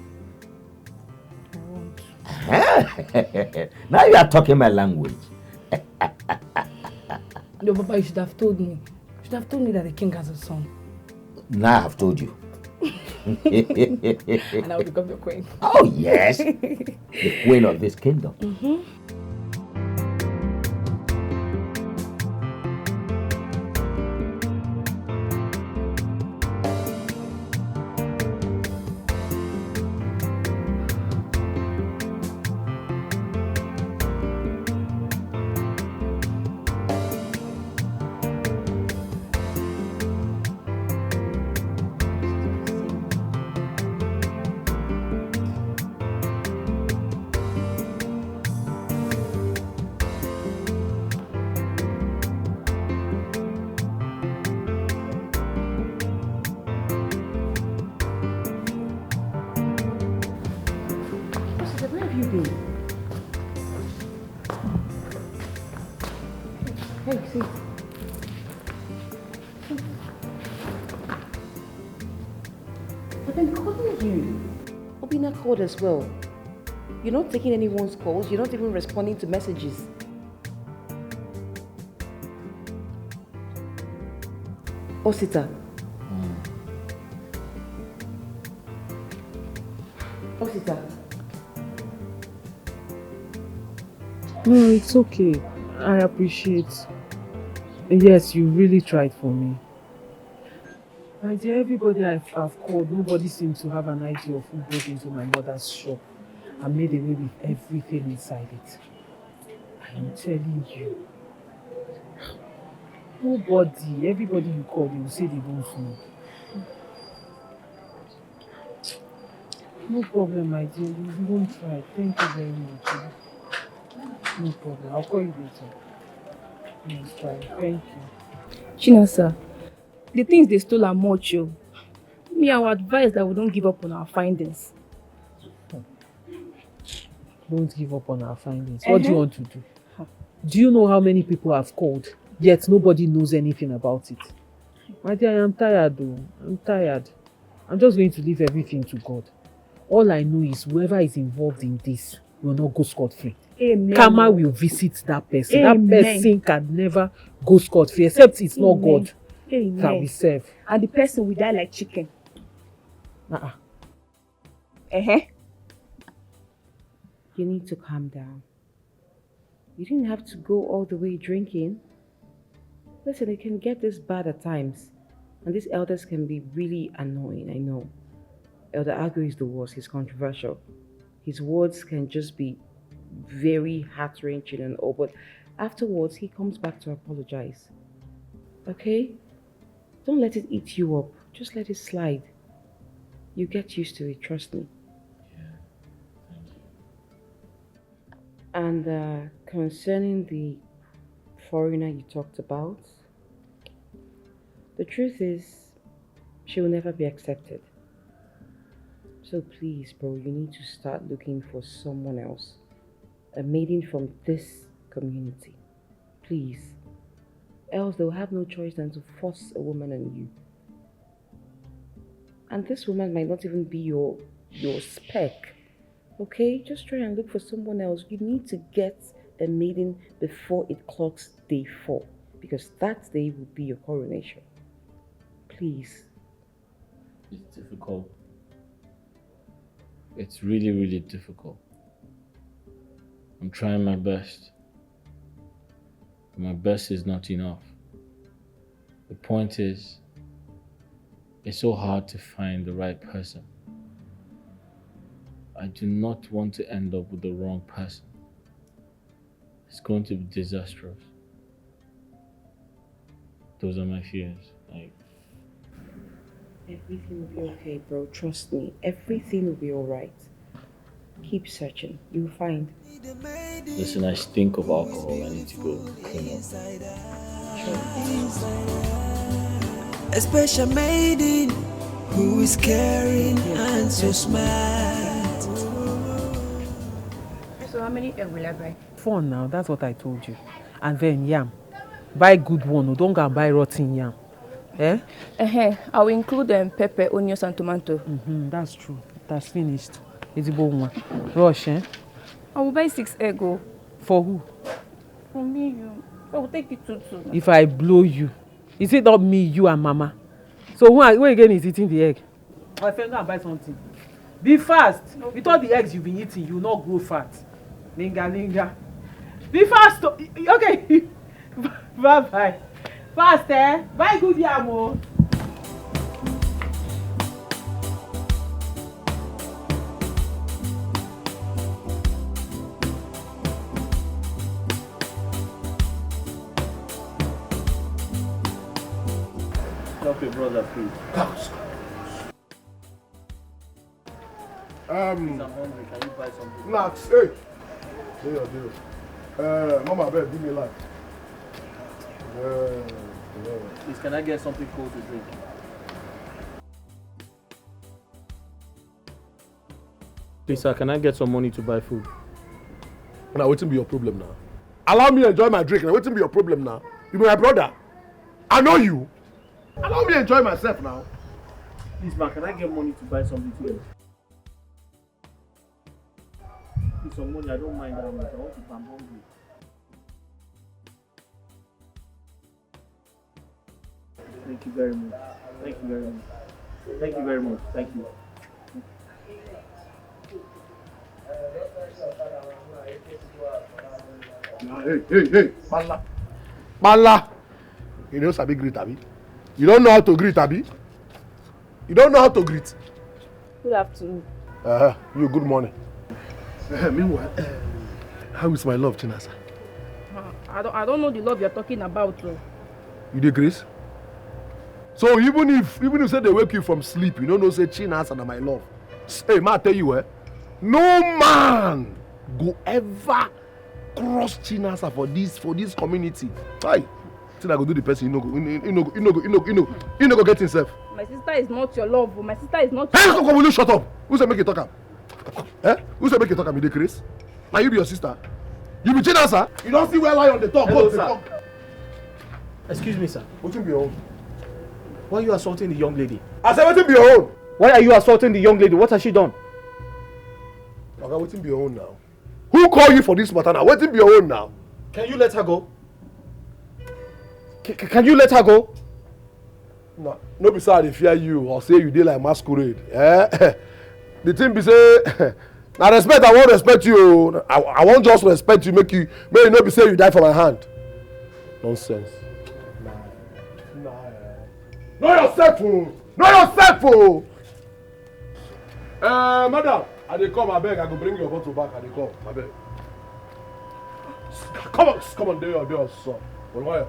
I want. Now you are talking my language. No, Papa, you should have told me. You should have told me that the king has a son. Now I have told you. And I will become the queen. Oh yes, the queen of this kingdom. Where have you been? Hey, see. I've been calling you. Obina called as well. You're not taking anyone's calls. You're not even responding to messages. Osita. Osita. No, it's okay. I appreciate. Yes, you really tried for me. My dear, everybody I've called, nobody seems to have an idea of who broke into my mother's shop and made away with everything inside it. I am telling you. Nobody, everybody you call, they will say they don't know. No problem, my dear. You won't try. Thank you very much. No problem. I'll call you later. It's fine. Thank you. Chinasa, the things they stole are much, yo. Me, I would advise that we don't give up on our findings. Don't give up on our findings. What do you want to do? Do you know how many people have called, yet nobody knows anything about it? My dear, I am tired though. I'm tired. I'm just going to leave everything to God. All I know is whoever is involved in this will not go scot-free. Amen. Karma will visit that person. Amen. That person can never go scot-free, except it's not God that we serve. And the person will die like chicken. You need to calm down. You didn't have to go all the way drinking. Listen, it can get this bad at times. And these elders can be really annoying, I know. Elder Agu is the worst. He's controversial. His words can just be very heart-wrenching and all, but afterwards he comes back to apologize. Okay? Don't let it eat you up. Just let it slide. You get used to it, trust me. And concerning the foreigner you talked about, the truth is, she will never be accepted. So please, bro, you need to start looking for someone else. A maiden from this community. Please. Else they'll have no choice than to force a woman on you. And this woman might not even be your spec. Okay? Just try and look for someone else. You need to get a maiden before it clocks day 4. Because that day will be your coronation. Please. It's difficult. It's really, really difficult. I'm trying my best. My best is not enough. The point is, it's so hard to find the right person. I do not want to end up with the wrong person. It's going to be disastrous. Those are my fears. Everything will be okay, bro. Trust me. Everything will be alright. Keep searching. You'll find. Listen, I stink of alcohol. I need to go clean up. A special maiden who is caring and so smart. So how many egg will I buy? 4 now, that's what I told you. And then yam. Buy good one, no, don't go and buy rotten yam. Eh? I will include pepper, onions and tomato. That's true. That's finished. It's a bon one. Rush, eh? I will buy 6 egg. For who? For me, you. I will take it too. If I blow you, is it not me, you and Mama? So who again is eating the egg? My friend, go and buy something. Be fast. Okay. With all the eggs you've been eating, you will not grow fat. Linga. Be fast. Okay. Bye. Fast, eh? Buy good yam. Help your brother, please. I'm hungry. Can you buy something? Max, hey. Deal. Mama, babe, give me a light. Please, can I get something cold to drink? Please, sir, can I get some money to buy food? Now, what's be your problem now? Allow me to enjoy my drink. Now, what's be your problem now? You be my brother. I know you. Allow me to enjoy myself now. Please, man, can I get money to buy something to eat? Please, some money, I don't mind that much. I want to, I'm hungry. Thank you very much. Thank you very much. Thank you very much. Thank you. Hey. Bala. You know sabi greet, abi? You don't know how to greet, abi? You don't know how to greet. Good afternoon. You good morning. Meanwhile, how is my love, Chinasa? I don't know the love you're talking about. You dey grace? So even if say they wake you from sleep, you don't know say Chinasa na my love. Hey, ma, I tell you, no man go ever cross Chinasa for this community. Why? Till I go do the person, you no go get himself. My sister is not your love. My sister is not your love. Hey, will you shut up? Who say make you talk am? Who say make you talk am? You dey craze? Now you be your sister. You be Chinasa? You don't see where lie on the top. Hello, sir. Talk. Excuse me, sir. What be your own? Why are you assaulting the young lady? I said, what be your own? Why are you assaulting the young lady? What has she done? Okay, what be your own now? Who called you for this matter now? What be your own now? Can you let her go? Can you let her go? No be say they fear you or say you dey like masquerade. The thing be say, na respect I wan respect you. I wan just respect you, make you no be say you die for my hand. Nonsense. Know yourself, oh. Know yourself, oh. Madam, I dey come, abeg. I go bring your bottle back. I dey come, abeg. Come on, there, son. Why?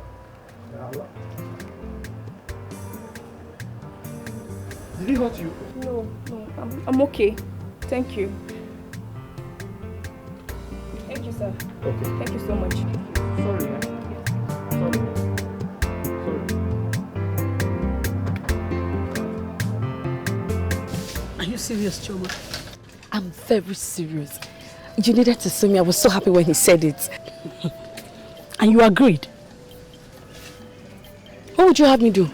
Did he hurt you? No, I'm okay. Thank you. Thank you, sir. Okay. Thank you so much. Sorry. Are you serious, Choma? I'm very serious. You needed to see me. I was so happy when he said it. And you agreed? What would you have me do?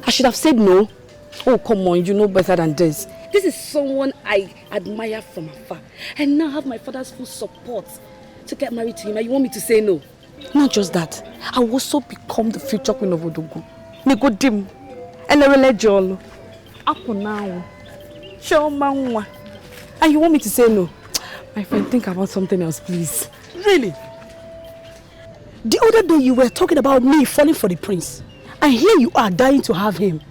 I should have said no. Oh, come on, you know better than this. This is someone I admire from afar. And now have my father's full support to get married to him. And you want me to say no? Not just that. I will also become the future queen of Odogu. Nigodim. And I will Jolo. Apo now. Shoma. And you want me to say no? My friend, think about something else, please. Really? The other day you were talking about me falling for the prince. And here you are dying to have him.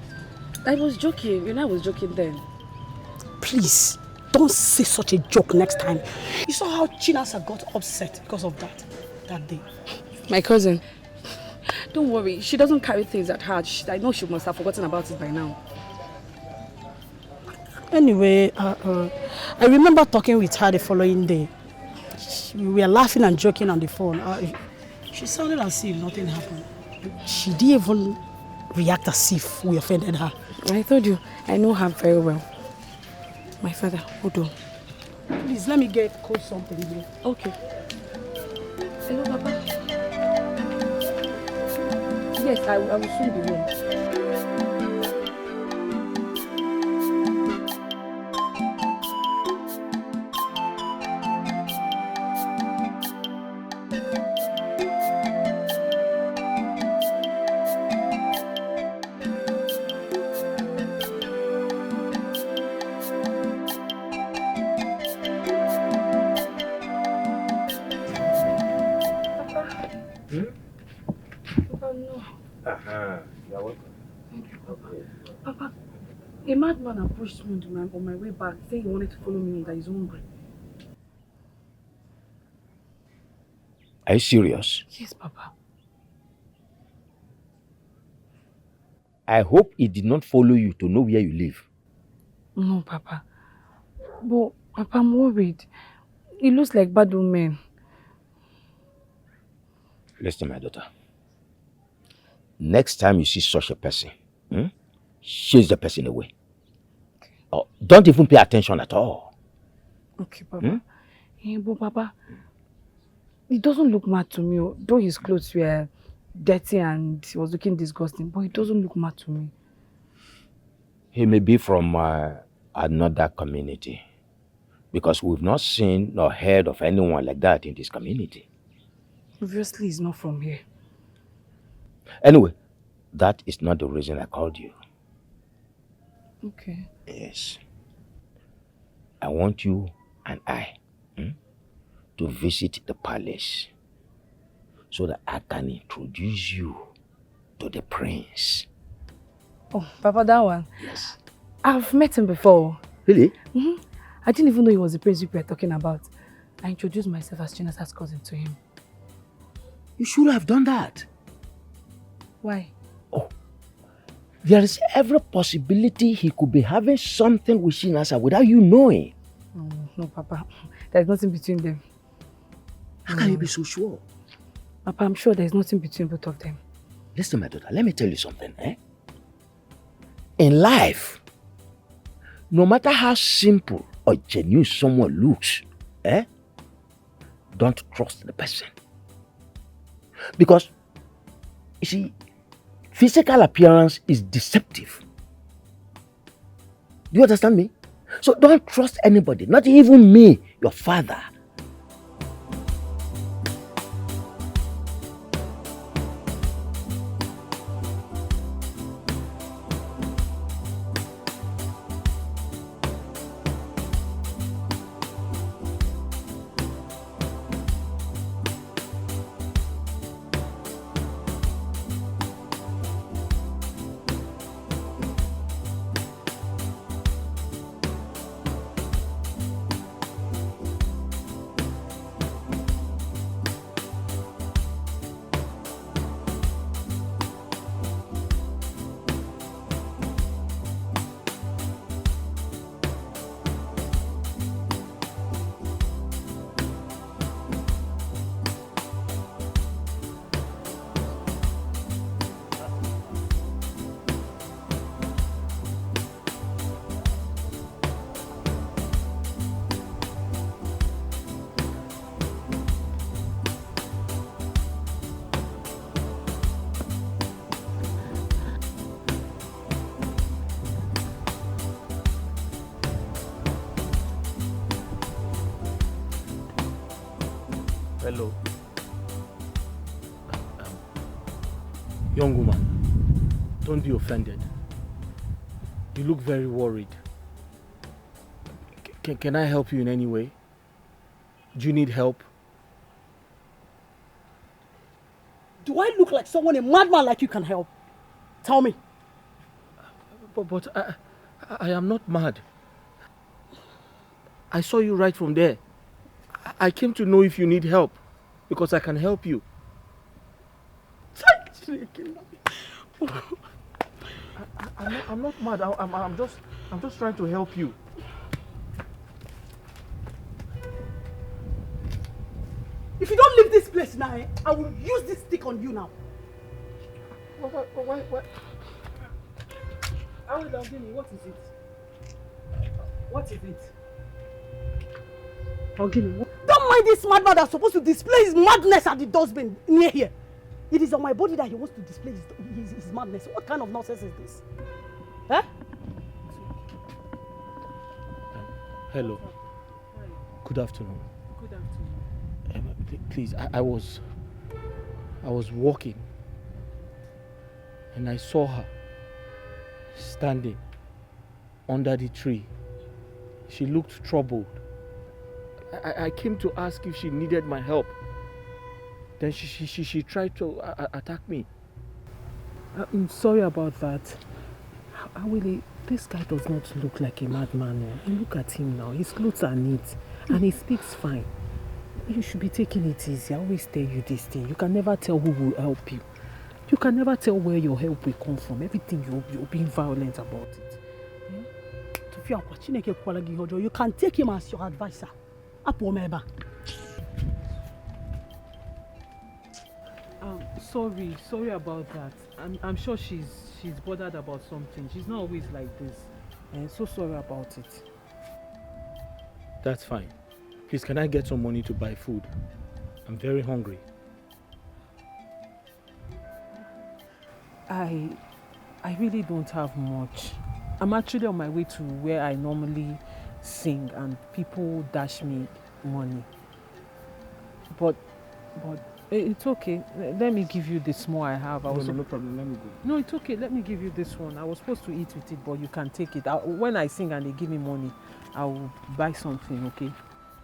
I was joking. You know I was joking then. Please, don't say such a joke next time. You saw how Chinasa got upset because of that day. My cousin. Don't worry. She doesn't carry things at heart. I know she must have forgotten about it by now. Anyway, I remember talking with her the following day. We were laughing and joking on the phone. She sounded as if nothing happened. She didn't even react as if we offended her. I told you, I know her very well. My father, hold on. Please, let me get cold something here. Okay. Hello, Papa. Yes, I will soon be home. Papa, a madman approached me on my way back, saying he wanted to follow me and that he's hungry. Are you serious? Yes, Papa. I hope he did not follow you to know where you live. No, Papa. But, Papa, I'm worried. He looks like bad omen. Listen, my daughter. Next time you see such a person, chase the person away. Or don't even pay attention at all. Okay, Papa. But, Papa, he doesn't look mad to me. Though his clothes were dirty and he was looking disgusting, but he doesn't look mad to me. He may be from another community. Because we've not seen nor heard of anyone like that in this community. Obviously, he's not from here. Anyway, that is not the reason I called you. Okay. Yes. I want you and I to visit the palace so that I can introduce you to the prince. Oh, Papa, that one? Yes. I've met him before. Really? Mm-hmm. I didn't even know he was the prince we were talking about. I introduced myself as Chinasa's cousin to him. You should have done that. Why? Oh, there is every possibility he could be having something with Chinasa without you knowing. No, Papa. There's nothing between them. How can you be so sure? Papa, I'm sure there's nothing between both of them. Listen, my daughter, let me tell you something. In life, no matter how simple or genuine someone looks, don't trust the person. Because, you see, physical appearance is deceptive. Do you understand me? So don't trust anybody, not even me, your father. Hello. Young woman, don't be offended. You look very worried. Can I help you in any way? Do you need help? Do I look like someone a madman like you can help? Tell me. But I am not mad. I saw you right from there. I came to know if you need help, because I can help you. I'm not mad. I'm just trying to help you. If you don't leave this place now, I will use this stick on you now. Why? What is it? What is it? Ogini, don't mind this madman that's supposed to display his madness at the dustbin near here. It is on my body that he wants to display his madness. What kind of nonsense is this? Huh? Hello. Good afternoon. Good afternoon. Please, I was walking and I saw her standing under the tree. She looked troubled. I came to ask if she needed my help. Then she tried to attack me. I'm sorry about that. Willie, this guy does not look like a madman. Look at him now. His clothes are neat and he speaks fine. You should be taking it easy. I always tell you this thing. You can never tell who will help you. You can never tell where your help will come from. Everything you're being violent about it. You can take him as your advisor. Sorry about that. I'm sure she's bothered about something. She's not always like this. I'm so sorry about it. That's fine. Please, can I get some money to buy food? I'm very hungry. I really don't have much. I'm actually on my way to where I normally sing and people dash me money. But it's okay. Let me give you the small I have. No problem. Let me go. No, it's okay. Let me give you this one. I was supposed to eat with it, but you can take it. When I sing and they give me money, I will buy something, okay?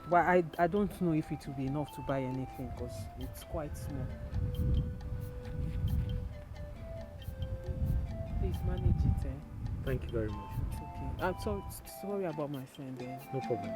But I don't know if it will be enough to buy anything because it's quite small. Please manage it, eh? Thank you very much. It's okay. I'm sorry about my friend, eh? No problem.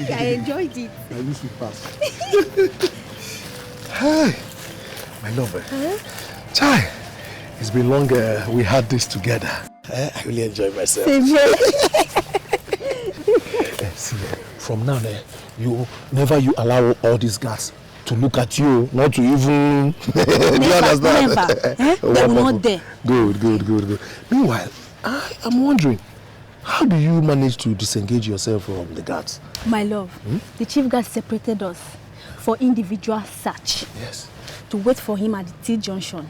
I enjoyed it. I wish you pass. Hi, my lover. Huh? Chai, it's been long we had this together. I really enjoy myself. Same here. See, from now, you allow all these guys to look at you, not to even. Do you understand? Never. They will not dare. Good. Meanwhile, I'm wondering, how do you manage to disengage yourself from the guards? My love, the chief guard separated us for individual search. Yes. To wait for him at the T-junction.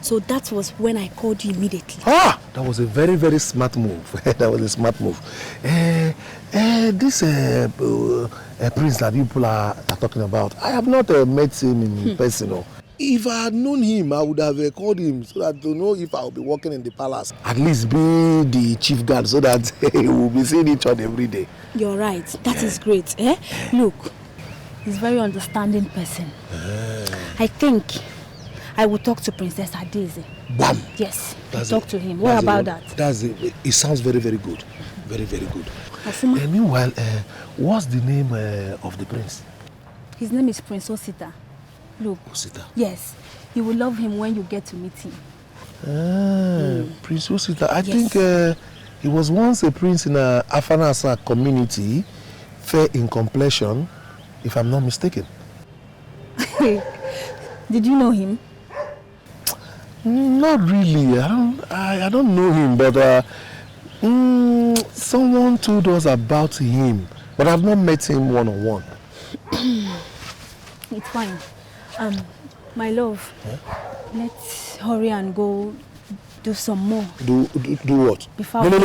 So that was when I called you immediately. Ah! That was a very, very smart move. That was a smart move. This prince that people are talking about, I have not met him in person. If I had known him, I would have called him so that to know if I will be working in the palace. At least be the chief guard so that we will be seeing each other every day. You're right. That is great. Look, he's a very understanding person. I think I will talk to Princess Adeze. Bam! Yes, That's talk to him. What about that? It sounds very, very good. Very, very good. Meanwhile, what's the name of the prince? His name is Prince Osita. Look. Osita? Yes. You will love him when you get to meet him. Prince Osita. I think he was once a prince in a Afanasa community, fair in complexion, if I'm not mistaken. Did you know him? Not really. I don't know him, but Someone told us about him, but I've not met him one-on-one. It's fine. My love, let's hurry and go do some more. Do what? Before No,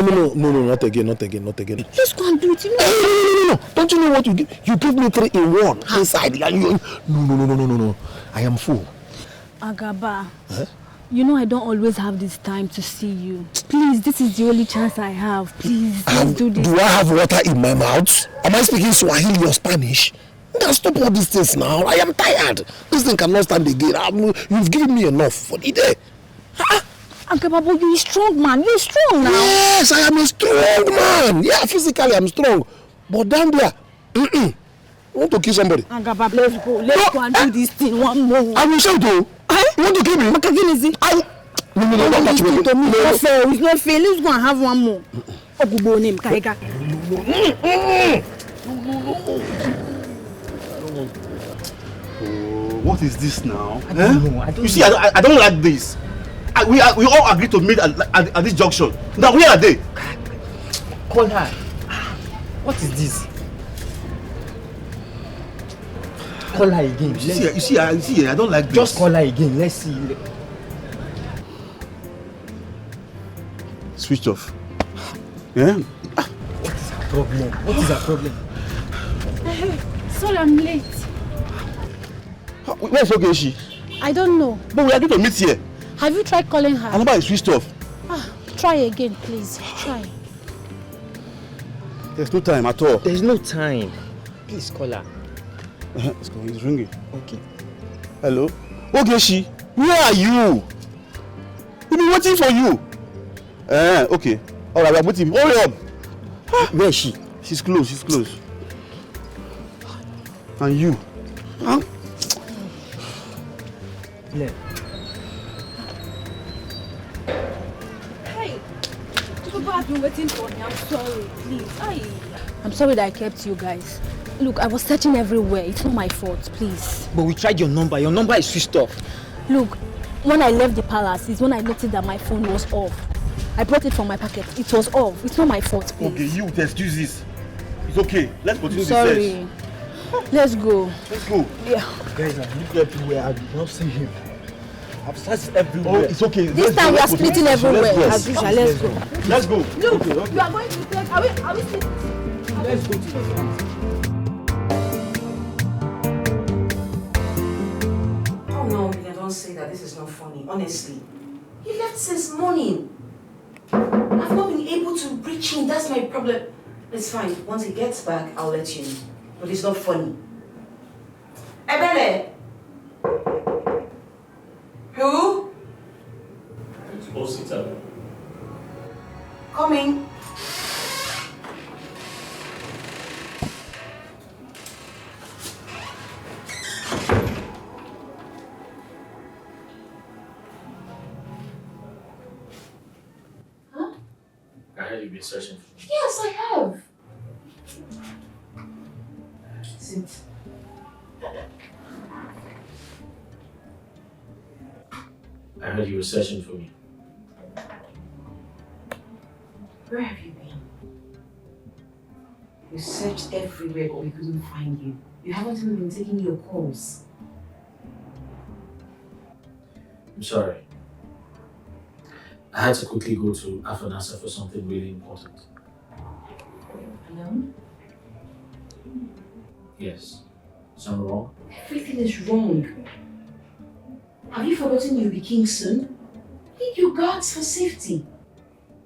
not again. Let's go and do it. No. Don't you know what you give? You give me 3 in 1 inside. No. I am full. Agaba, you know I don't always have this time to see you. Please, this is the only chance I have. Please, let's do this. Do I have water in my mouth? Am I speaking Swahili or Spanish? Now stop all these things now. I am tired. This thing cannot stand again. You've given me enough for the day. Agaba, but you're a strong man. You're strong now. Yes, I am a strong man. Yeah, physically I'm strong. But down there, I want to kill somebody. Agaba, let's go. Let's go and do this thing one more. I will show you. You want to kill me? No, don't touch me. It's not fair. Let's go and have one more. Ogubo name, Kaiga. What is this now? I don't know. You see, I don't like this. We all agreed to meet at this junction. Now where are they? Call her. What is this? Call her again. You see, I don't like this. Just call her again. Let's see. Switch off. Yeah? What is her problem? Sorry, I'm late. Where's Ogechi? I don't know. But we agreed to meet here. Have you tried calling her? Her number is switched off. Try again, please. Try. There's no time at all. There's no time. Please call her. Let's go. It's ringing. Okay. Hello? Ogechi, where are you? We've been waiting for you. Okay. Alright, we're waiting. Hurry up. Where is she? She's close. And you? Huh? Yeah. Hey, people have been waiting for me. I'm sorry, please. I'm sorry that I kept you guys. Look, I was searching everywhere. It's not my fault, please. But we tried your number. Your number is switched off. Look, when I left the palace, is when I noticed that my phone was off. I brought it from my pocket. It was off. It's not my fault, please. Okay, you excuse this. It's okay. Let's continue the Sorry. search. Let's go. Let's go. Yeah. Guys, I've looked everywhere. I did not see him. I've searched everywhere. Oh, it's okay. This time we are splitting everywhere. As usual, let's go. Let's go. Look, okay. You are going to take. Are we splitting? Let's go to the front. Oh no, Olivia, don't say that. This is not funny. Honestly, he left since morning. I've not been able to reach him. That's my problem. It's fine. Once he gets back, I'll let you know. But it's not funny. Ebele! Who? Osita. Coming. Huh? I heard you've been searching for me. Yes, I have. Sit. I heard you were searching for me. Where have you been? We searched everywhere, but we couldn't find you. You haven't even been taking your calls. I'm sorry. I had to quickly go to Afanasa for something really important. Alone? Yes. Something wrong? Everything is wrong. Have you forgotten you'll be king soon? Need your guards for safety.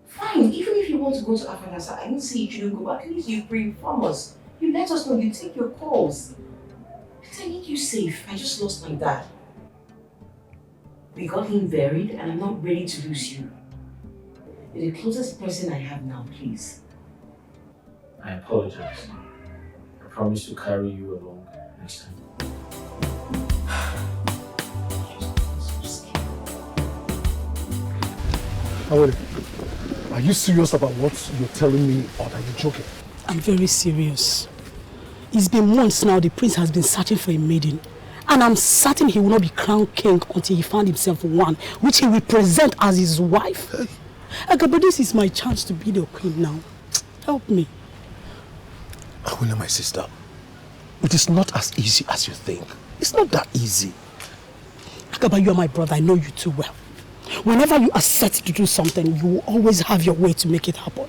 Fine, even if you want to go to Afanasa, I didn't say you shouldn't go, but at least you pre-inform us. You let us know, you take your calls. But I need you safe. I just lost my dad. We got him buried and I'm not ready to lose you. You're the closest person I have now, please. I apologize. I promise to carry you along next time. Howard, are you serious about what you're telling me, or are you joking? I'm very serious. It's been months now the prince has been searching for a maiden. And I'm certain he will not be crowned king until he found himself one, which he will present as his wife. Okay, but this is my chance to be the queen now. Help me. Aquila, my sister, it is not as easy as you think. It's not that easy. Akaba, you are my brother. I know you too well. Whenever you are set to do something, you will always have your way to make it happen.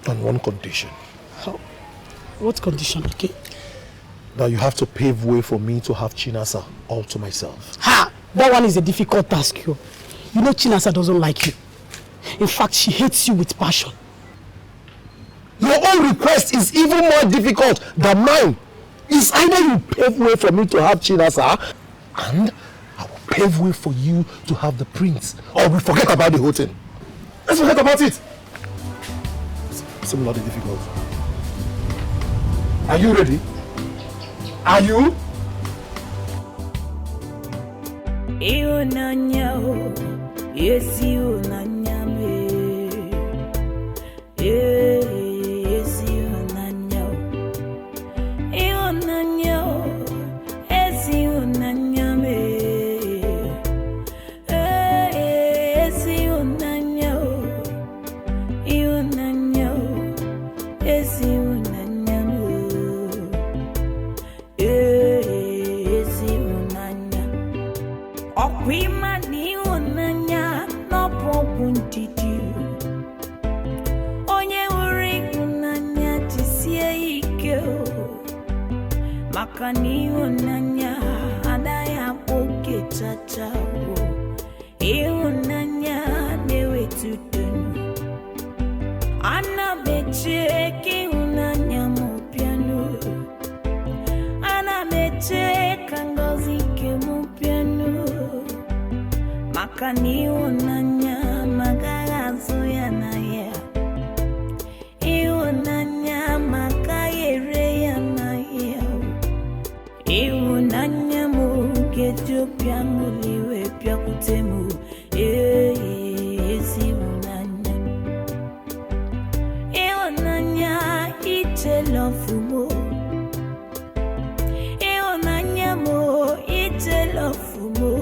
On one condition. How? What condition, okay? That you have to pave way for me to have Chinasa all to myself. Ha! That one is a difficult task, yo. You know Chinasa doesn't like you. In fact, she hates you with passion. Your own request is even more difficult than mine. It's either you pave way for me to have Chinasa, and I will pave way for you to have the prince. Or we forget about the whole thing. Let's forget about it. Similarly difficult. Are you ready? Are you? Yes, you Makani unanya adaya poke chacha e unanya newe tutunu ana beche ki unanya mopiano ana beche kangozi ke mopiano makani unanya magarazo ya naye e unanya makayere ya naye Iunanya mu getu piangu liwe pia kutemu si unanya Iunanya ite lofumo Iunanya mo ite lofumo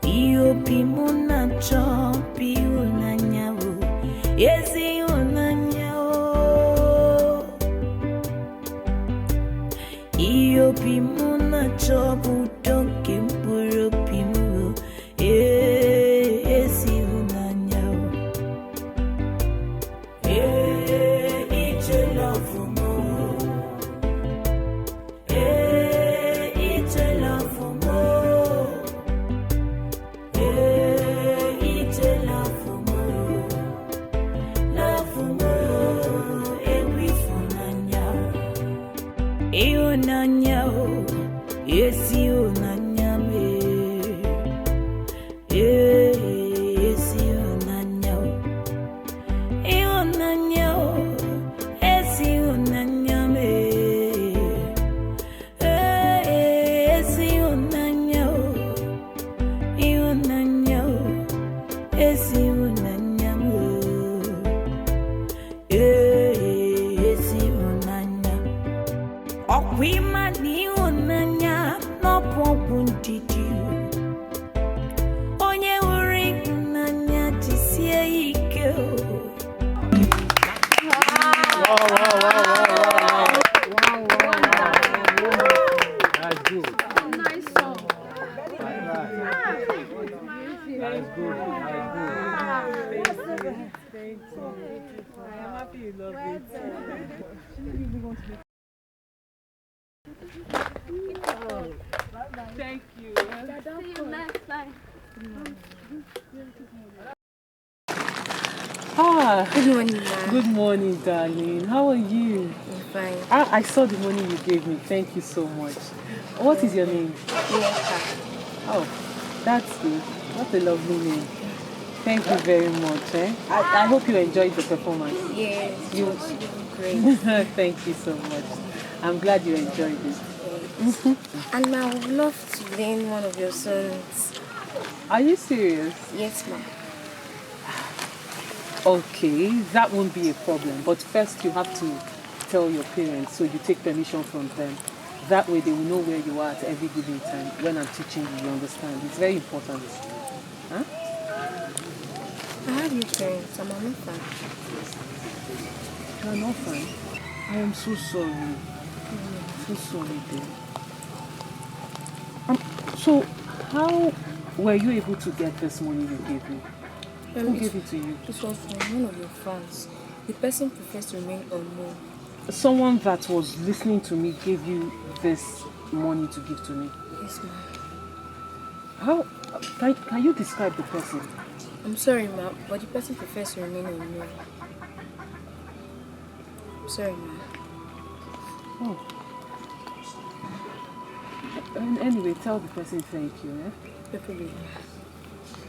Iyo pimuna chopi unanya mo Yesi unanya Iyo pimu na chobu doke mpuro pimu si unanyao Iche lofumo Iche lofumo Iche lofumo Lofumo ewifunanyao Iunanyao, yes, Iunanyame. Yes, Iunanyao. Iunanyao, yes, Iunanyame. Yes, Iunanyao. Iunanyao, yes, Iunanyamo. Yes, Iunanyao. Okwimani unanya no pokuntiti Onye uri unanya tisie ike That's good. Nice song. That's good. Thank you. I am happy you love it. Thank you. See you next time. Good morning, Ma. Good morning, darling. How are you? I'm fine. I saw the money you gave me. Thank you so much. What is your name? Oh, that's good. What a lovely name. Thank you very much. I hope you enjoyed the performance. Yes, You great. Thank you so much. I'm glad you enjoyed it. And I would love to learn one of your songs. Are you serious? Yes, ma'am. Okay, that won't be a problem. But first you have to tell your parents, so you take permission from them. That way they will know where you are at every given time when I'm teaching you, you understand? It's very important. Huh? I have new parents. I'm not fine. You are not fine. I am so sorry. I'm so sorry, dear. So, how were you able to get this money you gave me? Who gave it to you? It was from one of your fans. The person prefers to remain unknown. Someone that was listening to me gave you this money to give to me? Yes, ma'am. How? Can you describe the person? I'm sorry, ma'am, but the person prefers to remain unknown. Sorry, ma'am. Oh. Anyway, tell the person thank you, eh? No problem.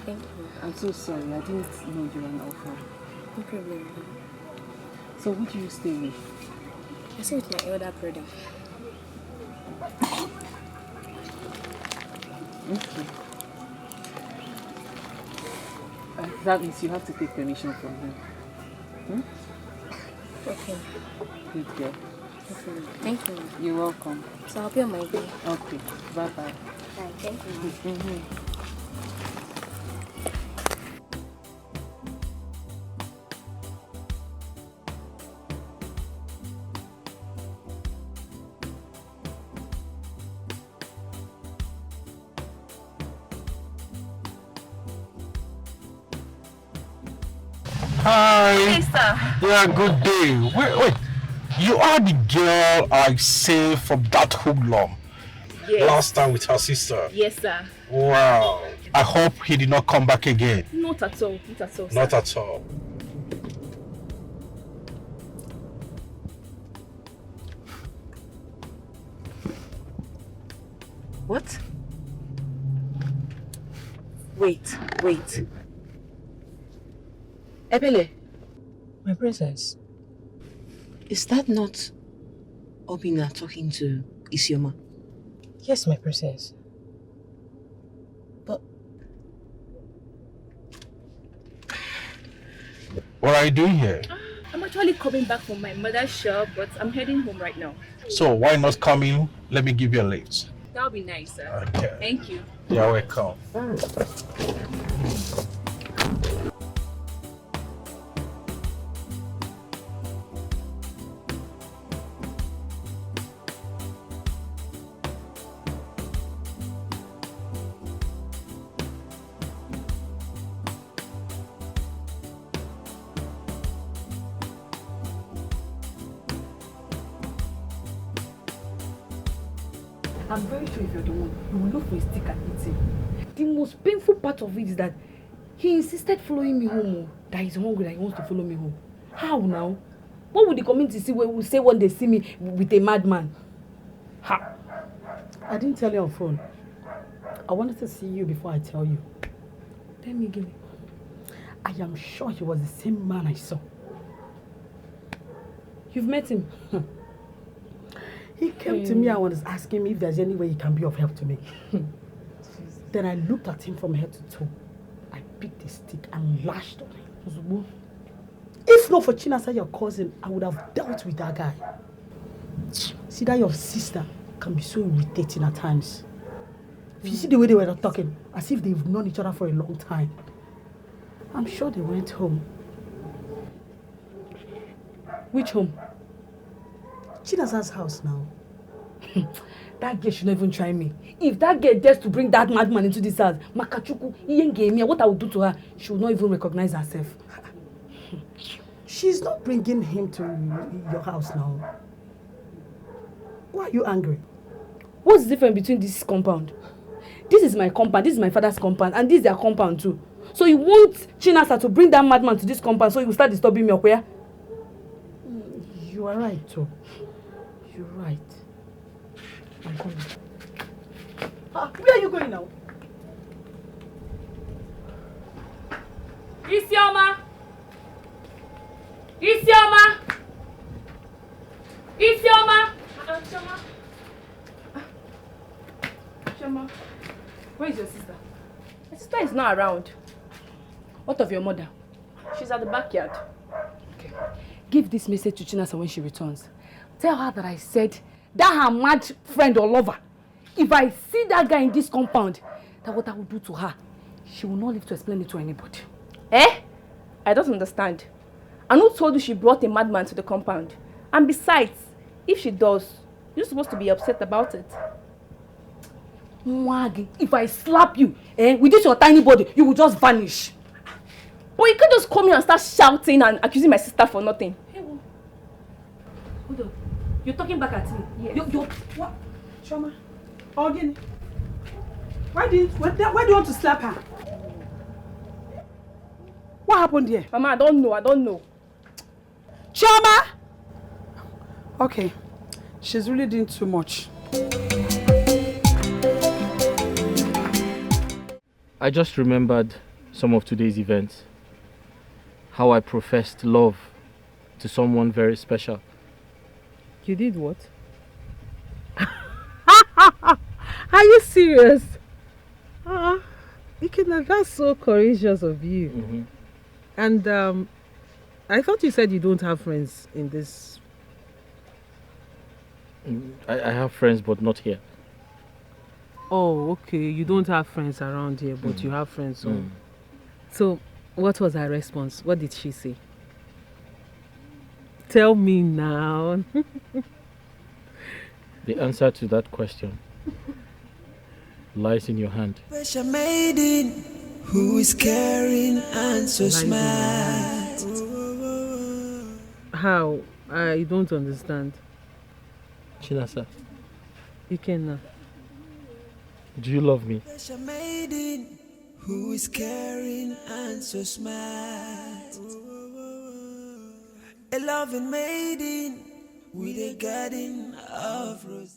Thank you. I'm so sorry, I didn't know you were an orphan. No problem. So who do you stay with? I stay with my elder brother. Okay. That means you have to take permission from him. Okay. Good girl. Okay. Thank you. You're welcome. So I'll be on my way. Okay. Bye-bye. Bye. Thank you. Hi. Hey, sir. Yeah, good day. Wait. You are the girl I saved from that hoodlum Yes. last time with her sister. Yes, sir. Wow. I hope he did not come back again. Not at all. Not at all, sir. Not at all. What? Wait. Ebele. My princess. Is that not Obina talking to Isioma? Yes, my princess. What are you doing here? I'm actually coming back from my mother's shop, but I'm heading home right now. So why not come in? Let me give you a lift. That would be nice, sir. Okay. Thank you. You're welcome. I'm very sure if you're the one, you will look for a stick and eat him. The most painful part of it is that he insisted following me home. That he's hungry, that he wants to follow me home. How now? What would the community see when we say when they see me with a madman? Ha! I didn't tell you on phone. I wanted to see you before I tell you. Tell me again. I am sure he was the same man I saw. You've met him? He came to me and was asking me if there's any way he can be of help to me. Then I looked at him from head to toe. I picked a stick and lashed on him. If not for Chinasa, your cousin, I would have dealt with that guy. See that your sister can be so irritating at times. If you see the way they were talking, as if they've known each other for a long time. I'm sure they went home. Which home? Chinasa's house now. That girl should not even try me. If that girl dares to bring that madman into this house, Makachuku, Iyenge, what I will do to her, she will not even recognize herself. She's not bringing him to your house now. Why are you angry? What's the difference between this compound? This is my compound, this is my father's compound, and this is their compound too. So you want Chinasa to bring that madman to this compound so you will start disturbing me, okay? You are right, too. You're right. I'm coming. Where are you going now? Isioma! Isioma! Isioma! Chioma! Chioma, where is your sister? My sister is not around. What of your mother? She's at the backyard. Okay. Give this message to Chinasa when she returns. Tell her that I said that her mad friend or lover, if I see that guy in this compound, that what I will do to her, she will not live to explain it to anybody. Eh? I don't understand. And who told you she brought a madman to the compound? And besides, if she does, you're supposed to be upset about it. Mwagi, if I slap you, with this your tiny body, you will just vanish. But you can't just come here and start shouting and accusing my sister for nothing. Hold on. You're talking back at me. Yes. You're what? Choma. Again. Why do you want to slap her? What happened here? Mama, I don't know. Choma! Okay. She's really doing too much. I just remembered some of today's events. How I professed love to someone very special. You did what? Are you serious? Ikena, that's so courageous of you. Mm-hmm. And I thought you said you don't have friends in this. I have friends, but not here. Oh, okay. You don't have friends around here, but you have friends. So, what was her response? What did she say? Tell me now. The answer to that question lies in your hand. Special maiden who is caring and so smart. How? I don't understand. Chinasa, Ikenna, do you love me? Special maiden who is caring and so smart. A loving maiden with a garden of roses.